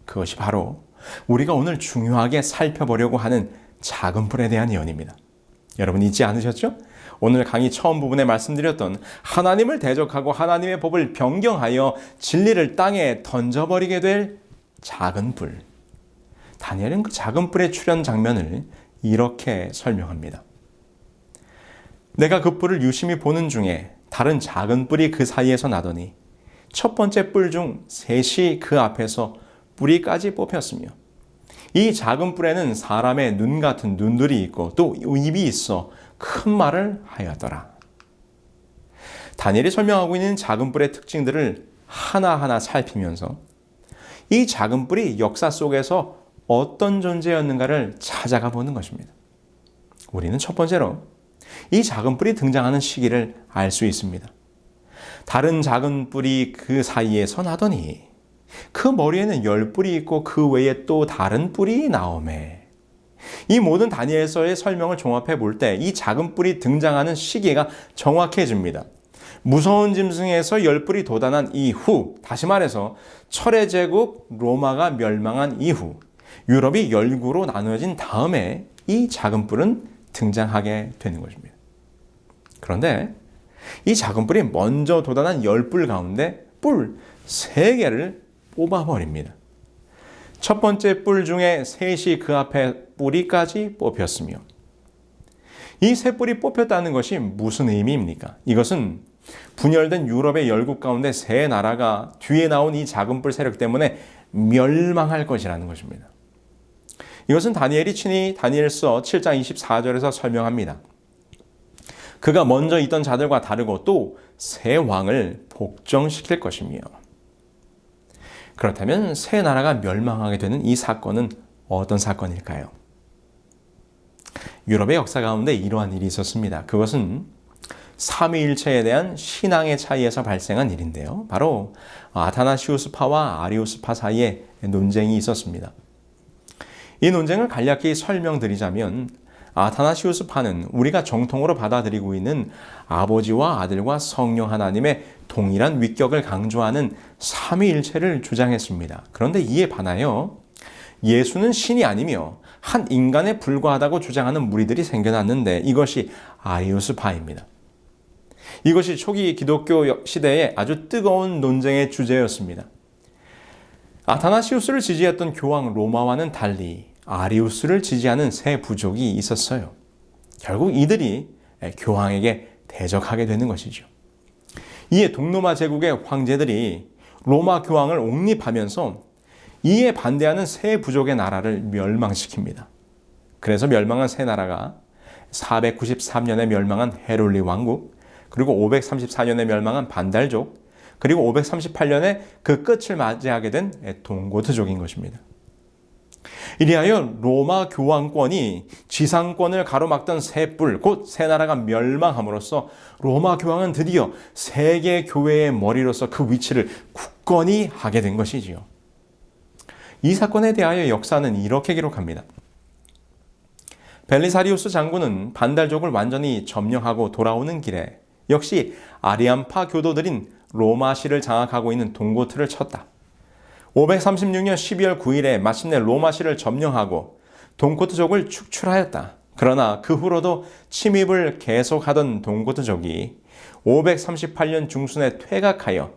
그것이 바로 우리가 오늘 중요하게 살펴보려고 하는 작은 뿔에 대한 예언입니다. 여러분 잊지 않으셨죠? 오늘 강의 처음 부분에 말씀드렸던 하나님을 대적하고 하나님의 법을 변경하여 진리를 땅에 던져버리게 될 작은 뿔. 다니엘은 그 작은 뿔의 출현 장면을 이렇게 설명합니다. 내가 그 뿔을 유심히 보는 중에 다른 작은 뿔이 그 사이에서 나더니 첫 번째 뿔 중 셋이 그 앞에서 뿌리까지 뽑혔으며 이 작은 뿔에는 사람의 눈 같은 눈들이 있고 또 입이 있어 큰 말을 하였더라. 다니엘이 설명하고 있는 작은 뿔의 특징들을 하나하나 살피면서 이 작은 뿔이 역사 속에서 어떤 존재였는가를 찾아가 보는 것입니다. 우리는 첫 번째로 이 작은 뿔이 등장하는 시기를 알 수 있습니다. 다른 작은 뿔이 그 사이에서 나더니 그 머리에는 10뿔이 있고 그 외에 또 다른 뿔이 나오매. 이 모든 다니엘서의 설명을 종합해 볼 때 이 작은 뿔이 등장하는 시기가 정확해집니다. 무서운 짐승에서 10뿔이 돋아난 이후, 다시 말해서 철의 제국 로마가 멸망한 이후 유럽이 열구로 나누어진 다음에 이 작은 뿔은 등장하게 되는 것입니다. 그런데 이 작은 뿔이 먼저 돋아난 10뿔 가운데 뿔 3개를 뽑아버립니다. 첫 번째 뿔 중에 셋이 그 앞에 뿌리까지 뽑혔으며 이 세 뿔이 뽑혔다는 것이 무슨 의미입니까? 이것은 분열된 유럽의 열국 가운데 세 나라가 뒤에 나온 이 작은 뿔 세력 때문에 멸망할 것이라는 것입니다. 이것은 다니엘이 친히 다니엘서 7장 24절에서 설명합니다. 그가 먼저 있던 자들과 다르고 또 새 왕을 복종시킬 것이며. 그렇다면 새 나라가 멸망하게 되는 이 사건은 어떤 사건일까요? 유럽의 역사 가운데 이러한 일이 있었습니다. 그것은 삼위일체에 대한 신앙의 차이에서 발생한 일인데요. 바로 아타나시우스파와 아리우스파 사이에 논쟁이 있었습니다. 이 논쟁을 간략히 설명드리자면 아타나시우스파는 우리가 정통으로 받아들이고 있는 아버지와 아들과 성령 하나님의 동일한 위격을 강조하는 삼위일체를 주장했습니다. 그런데 이에 반하여 예수는 신이 아니며 한 인간에 불과하다고 주장하는 무리들이 생겨났는데 이것이 아리우스파입니다. 이것이 초기 기독교 시대에 아주 뜨거운 논쟁의 주제였습니다. 아타나시우스를 지지했던 교황 로마와는 달리 아리우스를 지지하는 세 부족이 있었어요. 결국 이들이 교황에게 대적하게 되는 것이죠. 이에 동로마 제국의 황제들이 로마 교황을 옹립하면서 이에 반대하는 세 부족의 나라를 멸망시킵니다. 그래서 멸망한 세 나라가 493년에 멸망한 헤룰리 왕국, 그리고 534년에 멸망한 반달족, 그리고 538년에 그 끝을 맞이하게 된 동고트족인 것입니다. 이리하여 로마 교황권이 지상권을 가로막던 세 뿔, 곧 세 나라가 멸망함으로써 로마 교황은 드디어 세계 교회의 머리로서 그 위치를 굳건히 하게 된 것이지요. 이 사건에 대하여 역사는 이렇게 기록합니다. 벨리사리우스 장군은 반달족을 완전히 점령하고 돌아오는 길에 역시 아리안파 교도들인 로마시를 장악하고 있는 동고트를 쳤다. 536년 12월 9일에 마침내 로마시를 점령하고 동고트족을 축출하였다. 그러나 그 후로도 침입을 계속하던 동고트족이 538년 중순에 퇴각하여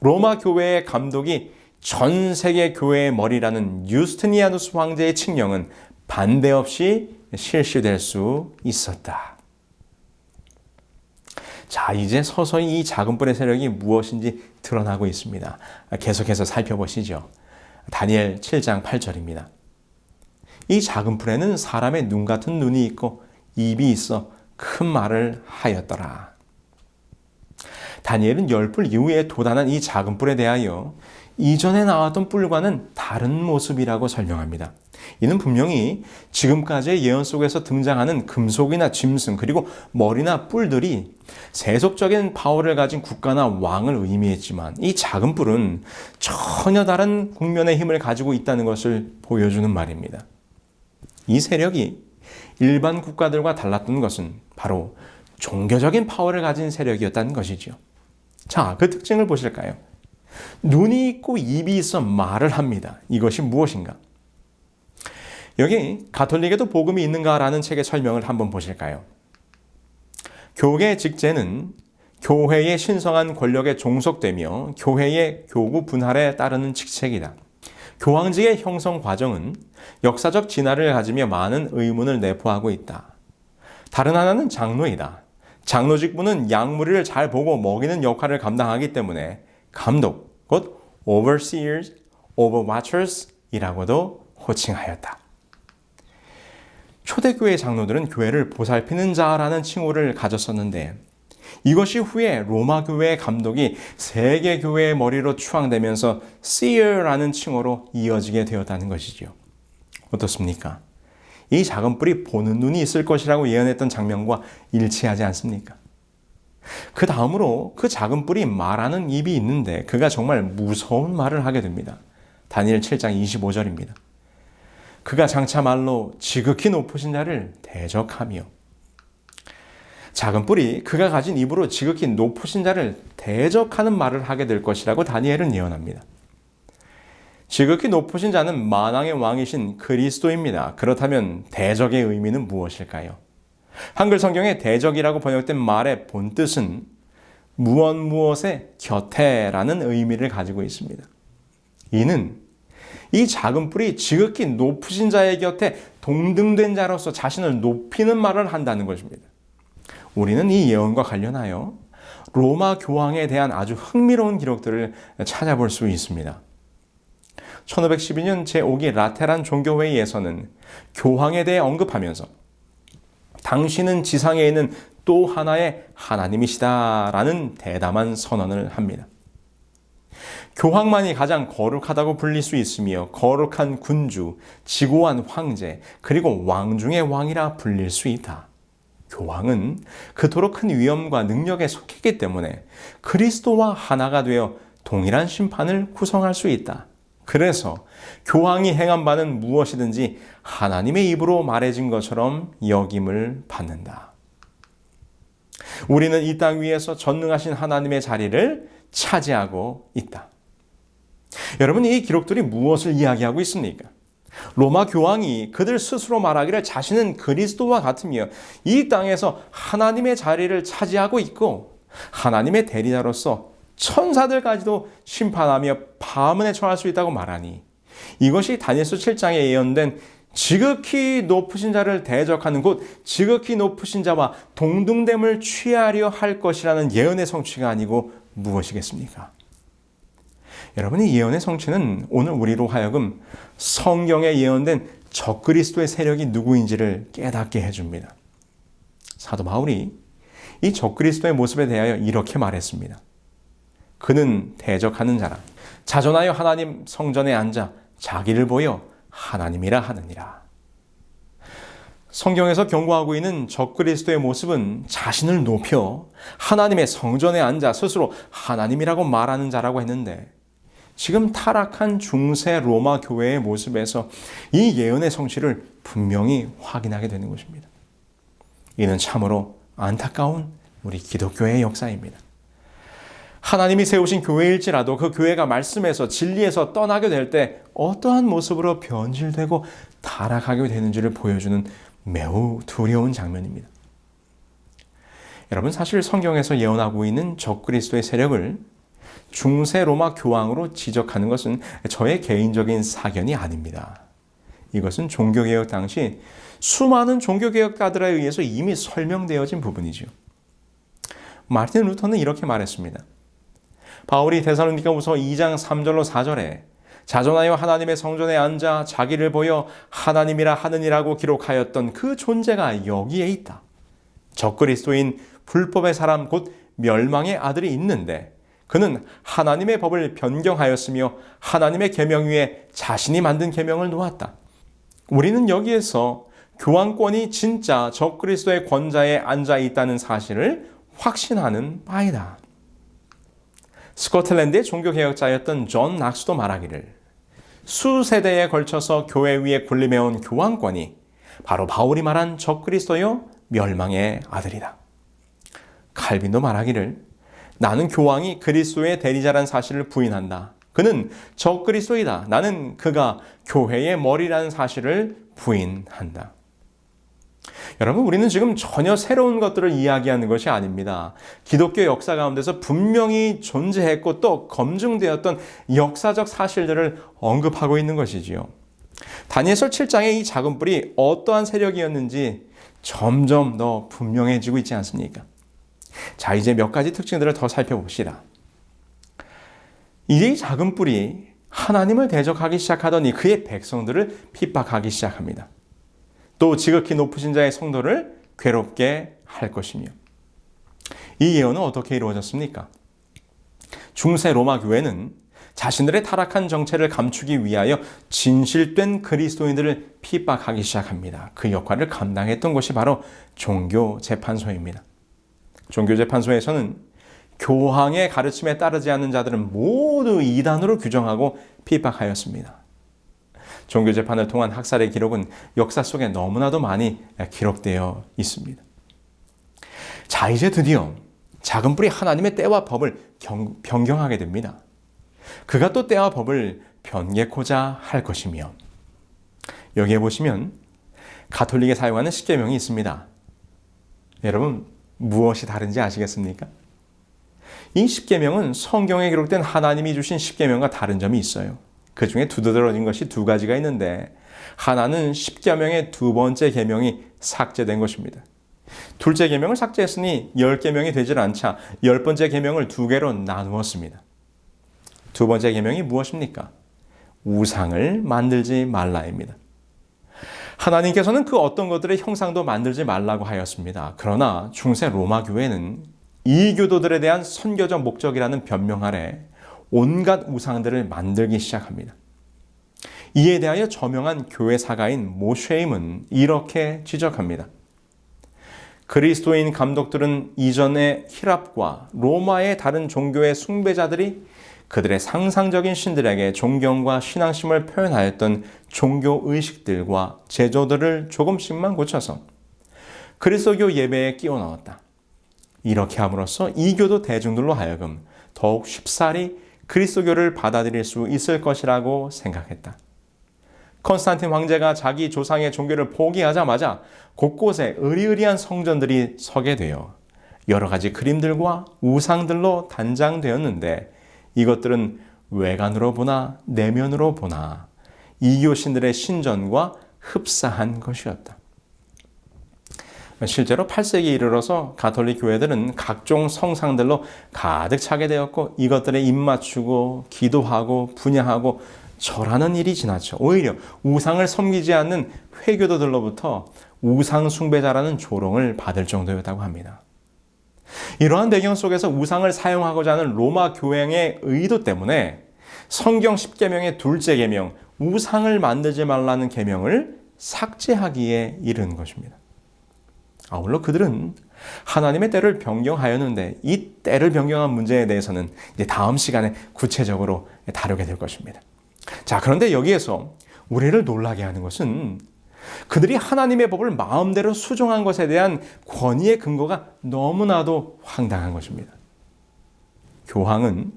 로마 교회의 감독이 전 세계 교회의 머리라는 유스티니아누스 황제의 칙령은 반대 없이 실시될 수 있었다. 자, 이제 서서히 이 작은 뿔의 세력이 무엇인지 드러나고 있습니다. 계속해서 살펴보시죠. 다니엘 7장 8절입니다. 이 작은 뿔에는 사람의 눈 같은 눈이 있고 입이 있어 큰 말을 하였더라. 다니엘은 10뿔 이후에 돋아난 이 작은 뿔에 대하여 이전에 나왔던 뿔과는 다른 모습이라고 설명합니다. 이는 분명히 지금까지의 예언 속에서 등장하는 금속이나 짐승 그리고 머리나 뿔들이 세속적인 파워를 가진 국가나 왕을 의미했지만 이 작은 뿔은 전혀 다른 국면의 힘을 가지고 있다는 것을 보여주는 말입니다. 이 세력이 일반 국가들과 달랐던 것은 바로 종교적인 파워를 가진 세력이었다는 것이죠. 자, 그 특징을 보실까요? 눈이 있고 입이 있어 말을 합니다. 이것이 무엇인가? 여기 가톨릭에도 복음이 있는가라는 책의 설명을 한번 보실까요? 교계 직제는 교회의 신성한 권력에 종속되며 교회의 교구 분할에 따르는 직책이다. 교황직의 형성 과정은 역사적 진화를 가지며 많은 의문을 내포하고 있다. 다른 하나는 장로이다. 장로 직분은 양무리를 잘 보고 먹이는 역할을 감당하기 때문에 감독, 곧 overseers, overwatchers 이라고도 호칭하였다. 초대교회 장로들은 교회를 보살피는 자라는 칭호를 가졌었는데 이것이 후에 로마 교회의 감독이 세계 교회의 머리로 추앙되면서 seer라는 칭호로 이어지게 되었다는 것이죠. 어떻습니까? 이 작은 뿔이 보는 눈이 있을 것이라고 예언했던 장면과 일치하지 않습니까? 그 다음으로 그 작은 뿔이 말하는 입이 있는데 그가 정말 무서운 말을 하게 됩니다. 다니엘 7장 25절입니다. 그가 장차 말로 지극히 높으신 자를 대적하며 작은 뿔이 그가 가진 입으로 지극히 높으신 자를 대적하는 말을 하게 될 것이라고 다니엘은 예언합니다. 지극히 높으신 자는 만왕의 왕이신 그리스도입니다. 그렇다면 대적의 의미는 무엇일까요? 한글 성경에 대적이라고 번역된 말의 본뜻은 무엇의 곁에라는 의미를 가지고 있습니다. 이는 이 작은 뿔이 지극히 높으신 자의 곁에 동등된 자로서 자신을 높이는 말을 한다는 것입니다. 우리는 이 예언과 관련하여 로마 교황에 대한 아주 흥미로운 기록들을 찾아볼 수 있습니다. 1512년 제5기 라테란 종교회의에서는 교황에 대해 언급하면서 당신은 지상에 있는 또 하나의 하나님이시다라는 대담한 선언을 합니다. 교황만이 가장 거룩하다고 불릴 수 있으며 거룩한 군주, 지고한 황제, 그리고 왕 중의 왕이라 불릴 수 있다. 교황은 그토록 큰 위엄과 능력에 속했기 때문에 그리스도와 하나가 되어 동일한 심판을 구성할 수 있다. 그래서 교황이 행한 바는 무엇이든지 하나님의 입으로 말해진 것처럼 여김을 받는다. 우리는 이 땅 위에서 전능하신 하나님의 자리를 차지하고 있다. 여러분, 이 기록들이 무엇을 이야기하고 있습니까? 로마 교황이 그들 스스로 말하기를 자신은 그리스도와 같으며 이 땅에서 하나님의 자리를 차지하고 있고 하나님의 대리자로서 천사들까지도 심판하며 파문에 처할 수 있다고 말하니 이것이 다니엘서 7장에 예언된 지극히 높으신 자를 대적하는 곧 지극히 높으신 자와 동등됨을 취하려 할 것이라는 예언의 성취가 아니고 무엇이겠습니까? 여러분, 이 예언의 성취는 오늘 우리로 하여금 성경에 예언된 적그리스도의 세력이 누구인지를 깨닫게 해줍니다. 사도 바울이 이 적그리스도의 모습에 대하여 이렇게 말했습니다. 그는 대적하는 자라. 자존하여 하나님 성전에 앉아 자기를 보여 하나님이라 하느니라. 성경에서 경고하고 있는 적그리스도의 모습은 자신을 높여 하나님의 성전에 앉아 스스로 하나님이라고 말하는 자라고 했는데, 지금 타락한 중세 로마 교회의 모습에서 이 예언의 성취를 분명히 확인하게 되는 것입니다. 이는 참으로 안타까운 우리 기독교의 역사입니다. 하나님이 세우신 교회일지라도 그 교회가 말씀에서 진리에서 떠나게 될 때 어떠한 모습으로 변질되고 타락하게 되는지를 보여주는 매우 두려운 장면입니다. 여러분, 사실 성경에서 예언하고 있는 적그리스도의 세력을 중세 로마 교황으로 지적하는 것은 저의 개인적인 사견이 아닙니다. 이것은 종교개혁 당시 수많은 종교개혁가들에 의해서 이미 설명되어진 부분이죠. 마르틴 루터는 이렇게 말했습니다. 바울이 데살로니가후서 2장 3절로 4절에 자존하여 하나님의 성전에 앉아 자기를 보여 하나님이라 하느니라고 기록하였던 그 존재가 여기에 있다. 적그리스도인 불법의 사람 곧 멸망의 아들이 있는데 그는 하나님의 법을 변경하였으며 하나님의 계명 위에 자신이 만든 계명을 놓았다. 우리는 여기에서 교황권이 진짜 적그리스도의 권좌에 앉아 있다는 사실을 확신하는 바이다. 스코틀랜드의 종교개혁자였던 존 낙스도 말하기를, 수세대에 걸쳐서 교회 위에 군림해온 교황권이 바로 바울이 말한 적그리스도요 멸망의 아들이다. 칼빈도 말하기를, 나는 교황이 그리스도의 대리자란 사실을 부인한다. 그는 적그리스도이다. 나는 그가 교회의 머리라는 사실을 부인한다. 여러분, 우리는 지금 전혀 새로운 것들을 이야기하는 것이 아닙니다. 기독교 역사 가운데서 분명히 존재했고 또 검증되었던 역사적 사실들을 언급하고 있는 것이지요. 다니엘서 7장의 이 작은 뿔이 어떠한 세력이었는지 점점 더 분명해지고 있지 않습니까? 자, 이제 몇 가지 특징들을 더 살펴봅시다. 이제 이 작은 뿔이 하나님을 대적하기 시작하더니 그의 백성들을 핍박하기 시작합니다. 또 지극히 높으신 자의 성도를 괴롭게 할 것이며, 이 예언은 어떻게 이루어졌습니까? 중세 로마 교회는 자신들의 타락한 정체를 감추기 위하여 진실된 그리스도인들을 핍박하기 시작합니다. 그 역할을 감당했던 것이 바로 종교재판소입니다. 종교재판소에서는 교황의 가르침에 따르지 않는 자들은 모두 이단으로 규정하고 핍박하였습니다. 종교재판을 통한 학살의 기록은 역사 속에 너무나도 많이 기록되어 있습니다. 자, 이제 드디어 작은 뿔이 하나님의 때와 법을 변경하게 됩니다. 그가 또 때와 법을 변개코자 할 것이며, 여기에 보시면 가톨릭에 사용하는 십계명이 있습니다. 여러분, 무엇이 다른지 아시겠습니까? 이 십계명은 성경에 기록된 하나님이 주신 십계명과 다른 점이 있어요. 그 중에 두드러진 것이 두 가지가 있는데, 하나는 십계명의 두 번째 계명이 삭제된 것입니다. 둘째 계명을 삭제했으니 10계명이 되질 않자 10번째 계명을 두 개로 나누었습니다. 두 번째 계명이 무엇입니까? 우상을 만들지 말라입니다. 하나님께서는 그 어떤 것들의 형상도 만들지 말라고 하였습니다. 그러나 중세 로마 교회는 이교도들에 대한 선교적 목적이라는 변명 아래 온갖 우상들을 만들기 시작합니다. 이에 대하여 저명한 교회 사가인 모쉐임은 이렇게 지적합니다. 그리스도인 감독들은 이전의 히랍과 로마의 다른 종교의 숭배자들이 그들의 상상적인 신들에게 존경과 신앙심을 표현하였던 종교 의식들과 제도들을 조금씩만 고쳐서 그리스도교 예배에 끼워 넣었다. 이렇게 함으로써 이교도 대중들로 하여금 더욱 쉽사리 그리스도교를 받아들일 수 있을 것이라고 생각했다. 콘스탄틴 황제가 자기 조상의 종교를 포기하자마자 곳곳에 으리으리한 성전들이 서게 되어 여러 가지 그림들과 우상들로 단장되었는데, 이것들은 외관으로 보나 내면으로 보나 이교 신들의 신전과 흡사한 것이었다. 실제로 8세기에 이르러서 가톨릭 교회들은 각종 성상들로 가득 차게 되었고 이것들에 입맞추고 기도하고 분향하고 절하는 일이 지나쳐 오히려 우상을 섬기지 않는 회교도들로부터 우상 숭배자라는 조롱을 받을 정도였다고 합니다. 이러한 배경 속에서 우상을 사용하고자 하는 로마 교행의 의도 때문에 성경 10계명의 둘째 계명 우상을 만들지 말라는 계명을 삭제하기에 이른 것입니다. 아울러 그들은 하나님의 때를 변경하였는데 이 때를 변경한 문제에 대해서는 이제 다음 시간에 구체적으로 다루게 될 것입니다. 자, 그런데 여기에서 우리를 놀라게 하는 것은 그들이 하나님의 법을 마음대로 수정한 것에 대한 권위의 근거가 너무나도 황당한 것입니다. 교황은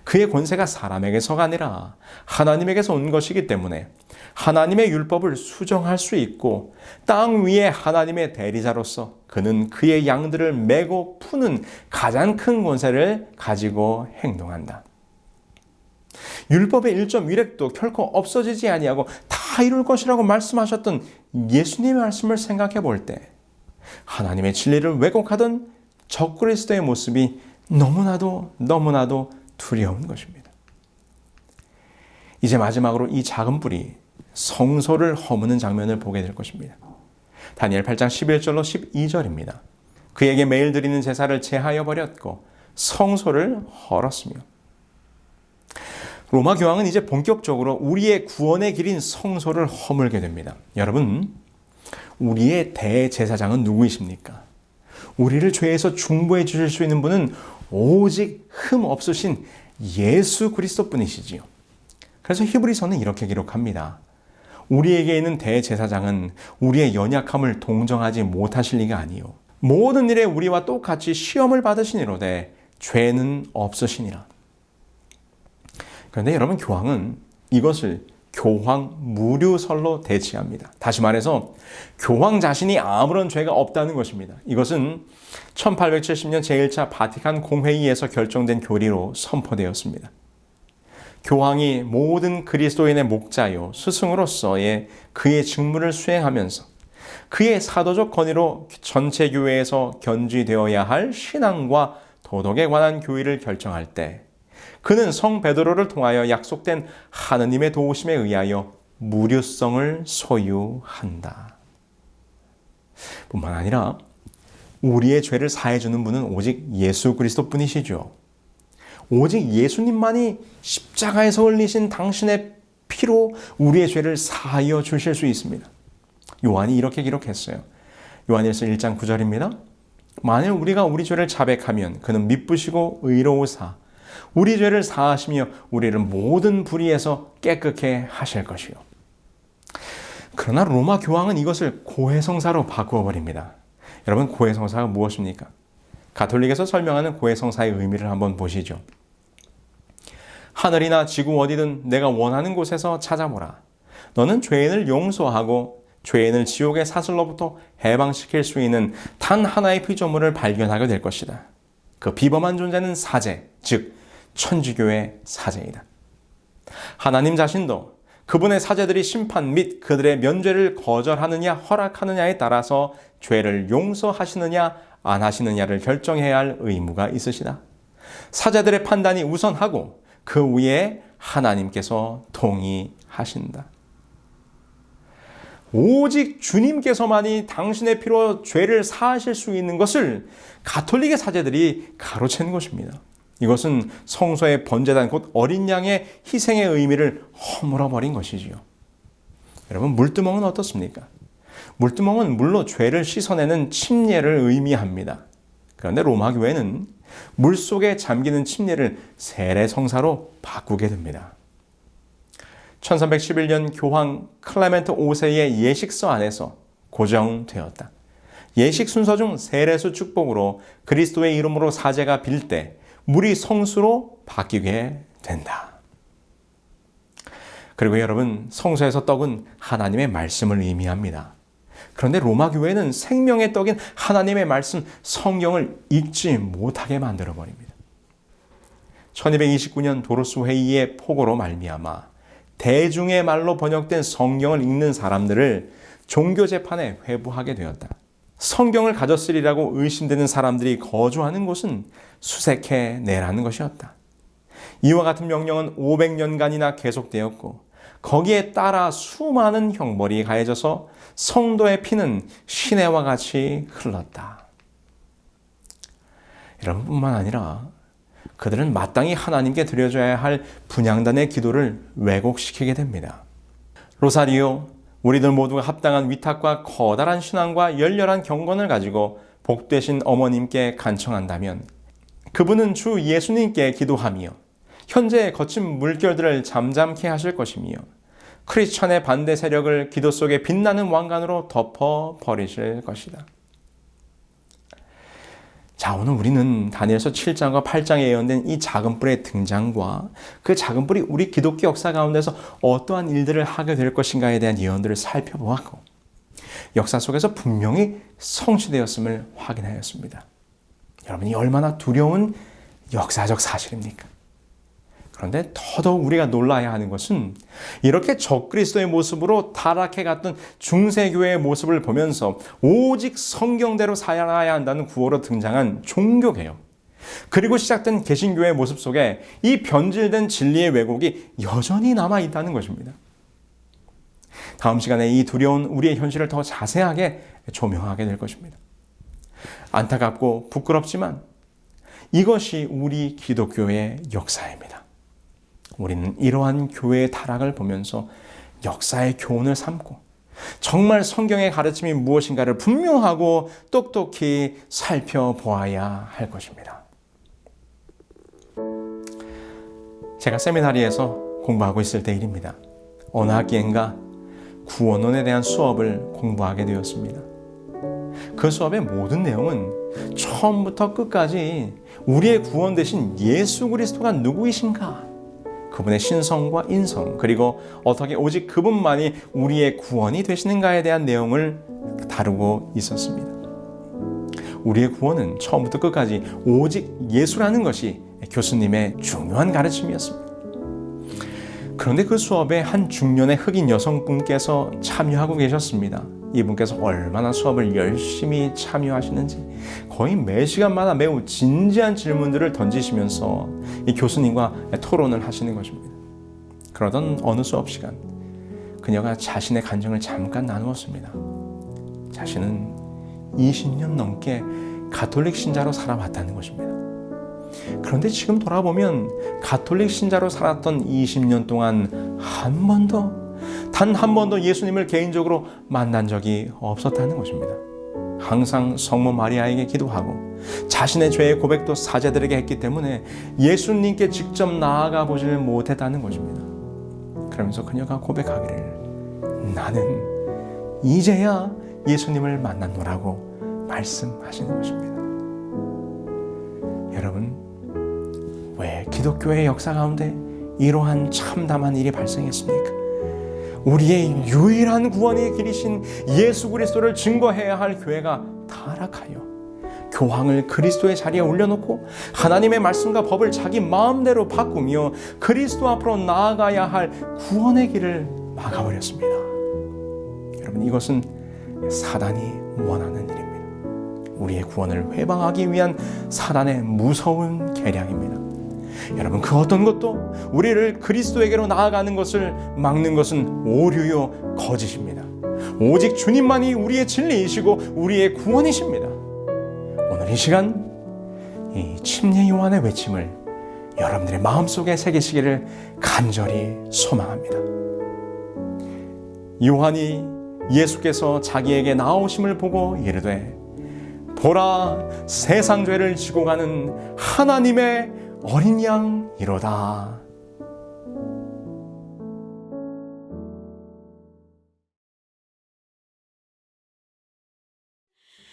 그의 권세가 사람에게서가 아니라 하나님에게서 온 것이기 때문에 하나님의 율법을 수정할 수 있고 땅 위에 하나님의 대리자로서 그는 그의 양들을 메고 푸는 가장 큰 권세를 가지고 행동한다. 율법의 1.1획도 결코 없어지지 아니하고 다 이룰 것이라고 말씀하셨던 예수님의 말씀을 생각해 볼 때 하나님의 진리를 왜곡하던 적그리스도의 모습이 너무나도 두려운 것입니다. 이제 마지막으로 이 작은 뿔이 성소를 허무는 장면을 보게 될 것입니다. 다니엘 8장 11절로 12절입니다. 그에게 매일 드리는 제사를 제하여 버렸고 성소를 헐었으며 로마 교황은 이제 본격적으로 우리의 구원의 길인 성소를 허물게 됩니다. 여러분, 우리의 대제사장은 누구이십니까? 우리를 죄에서 중보해 주실 수 있는 분은 오직 흠 없으신 예수 그리스도뿐이시지요. 그래서 히브리서는 이렇게 기록합니다. 우리에게 있는 대제사장은 우리의 연약함을 동정하지 못하실 리가 아니요 모든 일에 우리와 똑같이 시험을 받으시니로되 죄는 없으시니라. 그런데 여러분, 교황은 이것을 교황 무류설로 대치합니다. 다시 말해서 교황 자신이 아무런 죄가 없다는 것입니다. 이것은 1870년 제1차 바티칸 공회의에서 결정된 교리로 선포되었습니다. 교황이 모든 그리스도인의 목자요 스승으로서의 그의 직무를 수행하면서 그의 사도적 권위로 전체 교회에서 견지되어야 할 신앙과 도덕에 관한 교의를 결정할 때 그는 성 베드로를 통하여 약속된 하느님의 도우심에 의하여 무류성을 소유한다. 뿐만 아니라 우리의 죄를 사해주는 분은 오직 예수 그리스도뿐이시죠. 오직 예수님만이 십자가에서 흘리신 당신의 피로 우리의 죄를 사하여 주실 수 있습니다. 요한이 이렇게 기록했어요. 요한일서 1장 9절입니다. 만일 우리가 우리 죄를 자백하면 그는 미쁘시고 의로우사 우리 죄를 사하시며 우리를 모든 불의에서 깨끗게 하실 것이요. 그러나 로마 교황은 이것을 고해성사로 바꾸어 버립니다. 여러분, 고해성사가 무엇입니까? 가톨릭에서 설명하는 고해성사의 의미를 한번 보시죠. 하늘이나 지구 어디든 내가 원하는 곳에서 찾아보라. 너는 죄인을 용서하고 죄인을 지옥의 사슬로부터 해방시킬 수 있는 단 하나의 피조물을 발견하게 될 것이다. 그 비범한 존재는 사제, 즉 천주교의 사제이다. 하나님 자신도 그분의 사제들이 심판 및 그들의 면죄를 거절하느냐 허락하느냐에 따라서 죄를 용서하시느냐 안 하시느냐를 결정해야 할 의무가 있으시다. 사제들의 판단이 우선하고 그 위에 하나님께서 동의하신다. 오직 주님께서만이 당신의 피로 죄를 사하실 수 있는 것을 가톨릭의 사제들이 가로챈 것입니다. 이것은 성소의 번제단 곧 어린 양의 희생의 의미를 허물어 버린 것이지요. 여러분, 물두멍은 어떻습니까? 물두멍은 물로 죄를 씻어내는 침례를 의미합니다. 그런데 로마 교회는 물속에 잠기는 침례를 세례성사로 바꾸게 됩니다. 1311년 교황 클레멘트 5세의 예식서 안에서 고정되었다. 예식 순서 중 세례수 축복으로 그리스도의 이름으로 사제가 빌 때 물이 성수로 바뀌게 된다. 그리고 여러분, 성소에서 떡은 하나님의 말씀을 의미합니다. 그런데 로마 교회는 생명의 떡인 하나님의 말씀, 성경을 읽지 못하게 만들어버립니다. 1229년 도로스 회의의 포고로 말미암아 대중의 말로 번역된 성경을 읽는 사람들을 종교 재판에 회부하게 되었다. 성경을 가졌으리라고 의심되는 사람들이 거주하는 곳은 수색해 내라는 것이었다. 이와 같은 명령은 500년간이나 계속되었고 거기에 따라 수많은 형벌이 가해져서 성도의 피는 시내와 같이 흘렀다. 이런 뿐만 아니라 그들은 마땅히 하나님께 드려줘야 할 분향단의 기도를 왜곡시키게 됩니다. 로사리오, 우리들 모두가 합당한 위탁과 커다란 신앙과 열렬한 경건을 가지고 복되신 어머님께 간청한다면 그분은 주 예수님께 기도하며 현재의 거친 물결들을 잠잠케 하실 것이며 크리스천의 반대 세력을 기도 속에 빛나는 왕관으로 덮어버리실 것이다. 자, 오늘 우리는 다니엘서 7장과 8장에 예언된 이 작은 뿔의 등장과 그 작은 뿔이 우리 기독교 역사 가운데서 어떠한 일들을 하게 될 것인가에 대한 예언들을 살펴보았고 역사 속에서 분명히 성취되었음을 확인하였습니다. 여러분이 얼마나 두려운 역사적 사실입니까? 그런데 더더욱 우리가 놀라야 하는 것은 이렇게 적그리스도의 모습으로 타락해갔던 중세교회의 모습을 보면서 오직 성경대로 살아야 한다는 구호로 등장한 종교개혁, 그리고 시작된 개신교회의 모습 속에 이 변질된 진리의 왜곡이 여전히 남아있다는 것입니다. 다음 시간에 이 두려운 우리의 현실을 더 자세하게 조명하게 될 것입니다. 안타깝고 부끄럽지만 이것이 우리 기독교의 역사입니다. 우리는 이러한 교회의 타락을 보면서 역사의 교훈을 삼고 정말 성경의 가르침이 무엇인가를 분명하고 똑똑히 살펴보아야 할 것입니다. 제가 세미나리에서 공부하고 있을 때 일입니다. 어느 학기인가 구원론에 대한 수업을 공부하게 되었습니다. 그 수업의 모든 내용은 처음부터 끝까지 우리의 구원 되신 예수 그리스도가 누구이신가? 그분의 신성과 인성, 그리고 어떻게 오직 그분만이 우리의 구원이 되시는가에 대한 내용을 다루고 있었습니다. 우리의 구원은 처음부터 끝까지 오직 예수라는 것이 교수님의 중요한 가르침이었습니다. 그런데 그 수업에 한 중년의 흑인 여성분께서 참여하고 계셨습니다. 이분께서 얼마나 수업을 열심히 참여하시는지 거의 매 시간마다 매우 진지한 질문들을 던지시면서 이 교수님과 토론을 하시는 것입니다. 그러던 어느 수업 시간 그녀가 자신의 간증을 잠깐 나누었습니다. 자신은 20년 넘게 가톨릭 신자로 살아왔다는 것입니다. 그런데 지금 돌아보면 가톨릭 신자로 살았던 20년 동안 단 한 번도 예수님을 개인적으로 만난 적이 없었다는 것입니다. 항상 성모 마리아에게 기도하고 자신의 죄의 고백도 사제들에게 했기 때문에 예수님께 직접 나아가 보지를 못했다는 것입니다. 그러면서 그녀가 고백하기를 나는 이제야 예수님을 만났노라고 말씀하시는 것입니다. 여러분, 왜 기독교의 역사 가운데 이러한 참담한 일이 발생했습니까? 우리의 유일한 구원의 길이신 예수 그리스도를 증거해야 할 교회가 타락하여 교황을 그리스도의 자리에 올려놓고 하나님의 말씀과 법을 자기 마음대로 바꾸며 그리스도 앞으로 나아가야 할 구원의 길을 막아버렸습니다. 여러분, 이것은 사단이 원하는 일입니다. 우리의 구원을 회방하기 위한 사단의 무서운 계략입니다. 여러분, 그 어떤 것도 우리를 그리스도에게로 나아가는 것을 막는 것은 오류요 거짓입니다. 오직 주님만이 우리의 진리이시고 우리의 구원이십니다. 오늘 이 시간 이 침례 요한의 외침을 여러분들의 마음속에 새기시기를 간절히 소망합니다. 요한이 예수께서 자기에게 나오심을 보고 이르되 보라, 세상 죄를 지고 가는 하나님의 어린 양이로다.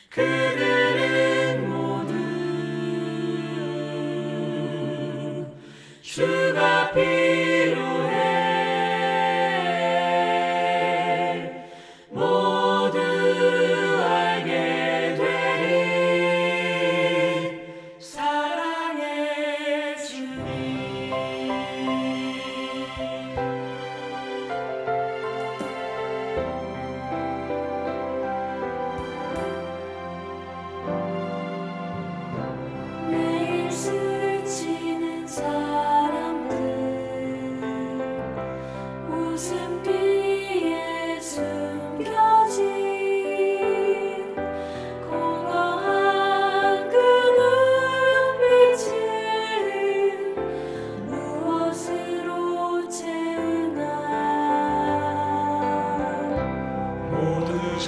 그들은 모두 주가 필요해 모두 알게 되리 사랑의 주님.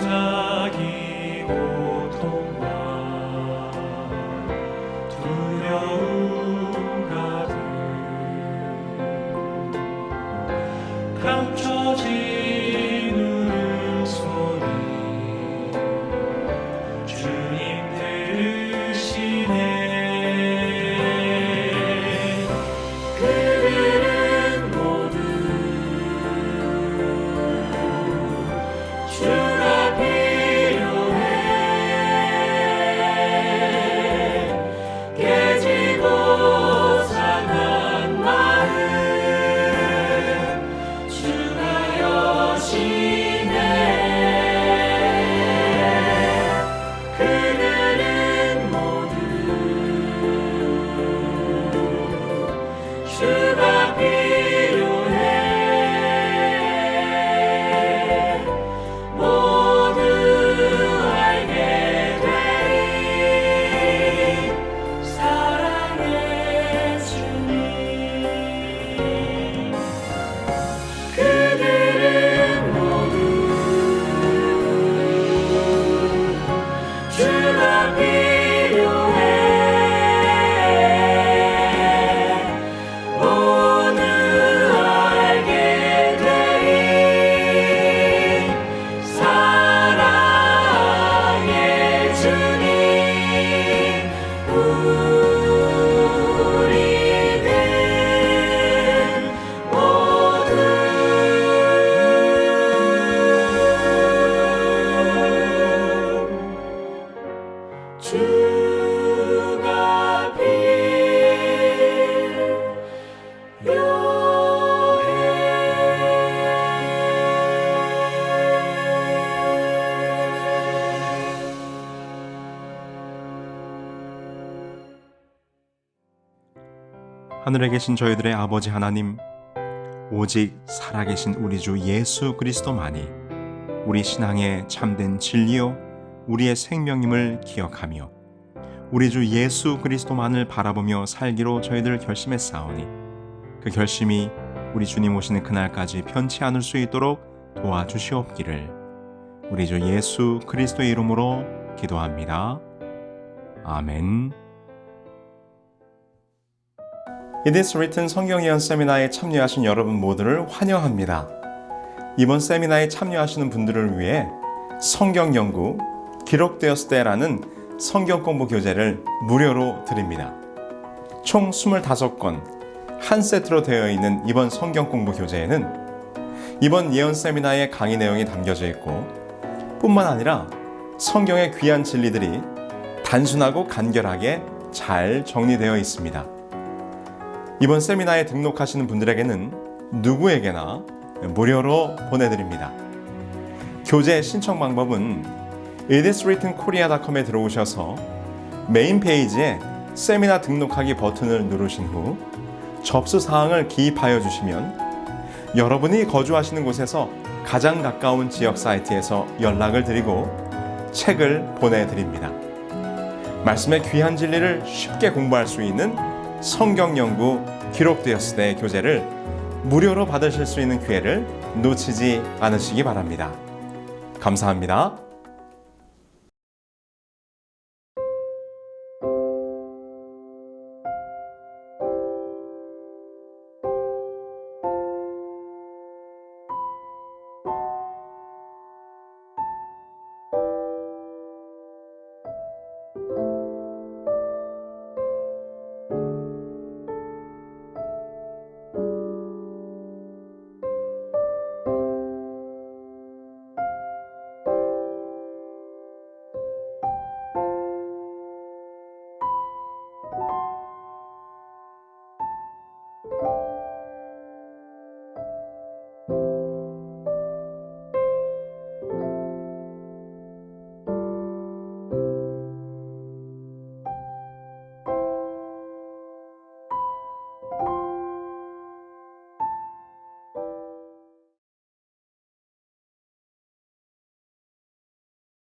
자기 고통과 두려움 가득 감춰진 울음소리 주님 들으시네. 그들은 모두 주가 필요해. 깨지고 상한 마음 주가 여시네. 그들은 모두 주가 필요해. 모두 알게 되리 사랑의 주님. 그들은 모두 주가 필요해. 모두 알게 되리 사랑의 주님. 우리는 모두 주가 필요해. 하늘에 계신 저희들의 아버지 하나님, 오직 살아계신 우리 주 예수 그리스도만이 우리 신앙의 참된 진리요 우리의 생명임을 기억하며 우리 주 예수 그리스도만을 바라보며 살기로 저희들 결심했사오니 그 결심이 우리 주님 오시는 그날까지 변치 않을 수 있도록 도와주시옵기를 우리 주 예수 그리스도의 이름으로 기도합니다. 아멘. It is written 성경 예언 세미나에 참여하신 여러분 모두를 환영합니다. 이번 세미나에 참여하시는 분들을 위해 성경 연구 기록되었을 때라는 성경 공부 교재를 무료로 드립니다. 총 25권 한 세트로 되어 있는 이번 성경 공부 교재에는 이번 예언 세미나의 강의 내용이 담겨져 있고 뿐만 아니라 성경의 귀한 진리들이 단순하고 간결하게 잘 정리되어 있습니다. 이번 세미나에 등록하시는 분들에게는 누구에게나 무료로 보내드립니다. 교재 신청 방법은 itiswrittenkorea.com에 들어오셔서 메인 페이지에 세미나 등록하기 버튼을 누르신 후 접수 사항을 기입하여 주시면 여러분이 거주하시는 곳에서 가장 가까운 지역 사이트에서 연락을 드리고 책을 보내드립니다. 말씀의 귀한 진리를 쉽게 공부할 수 있는 성경 연구 기록되었을 때 교재를 무료로 받으실 수 있는 기회를 놓치지 않으시기 바랍니다. 감사합니다.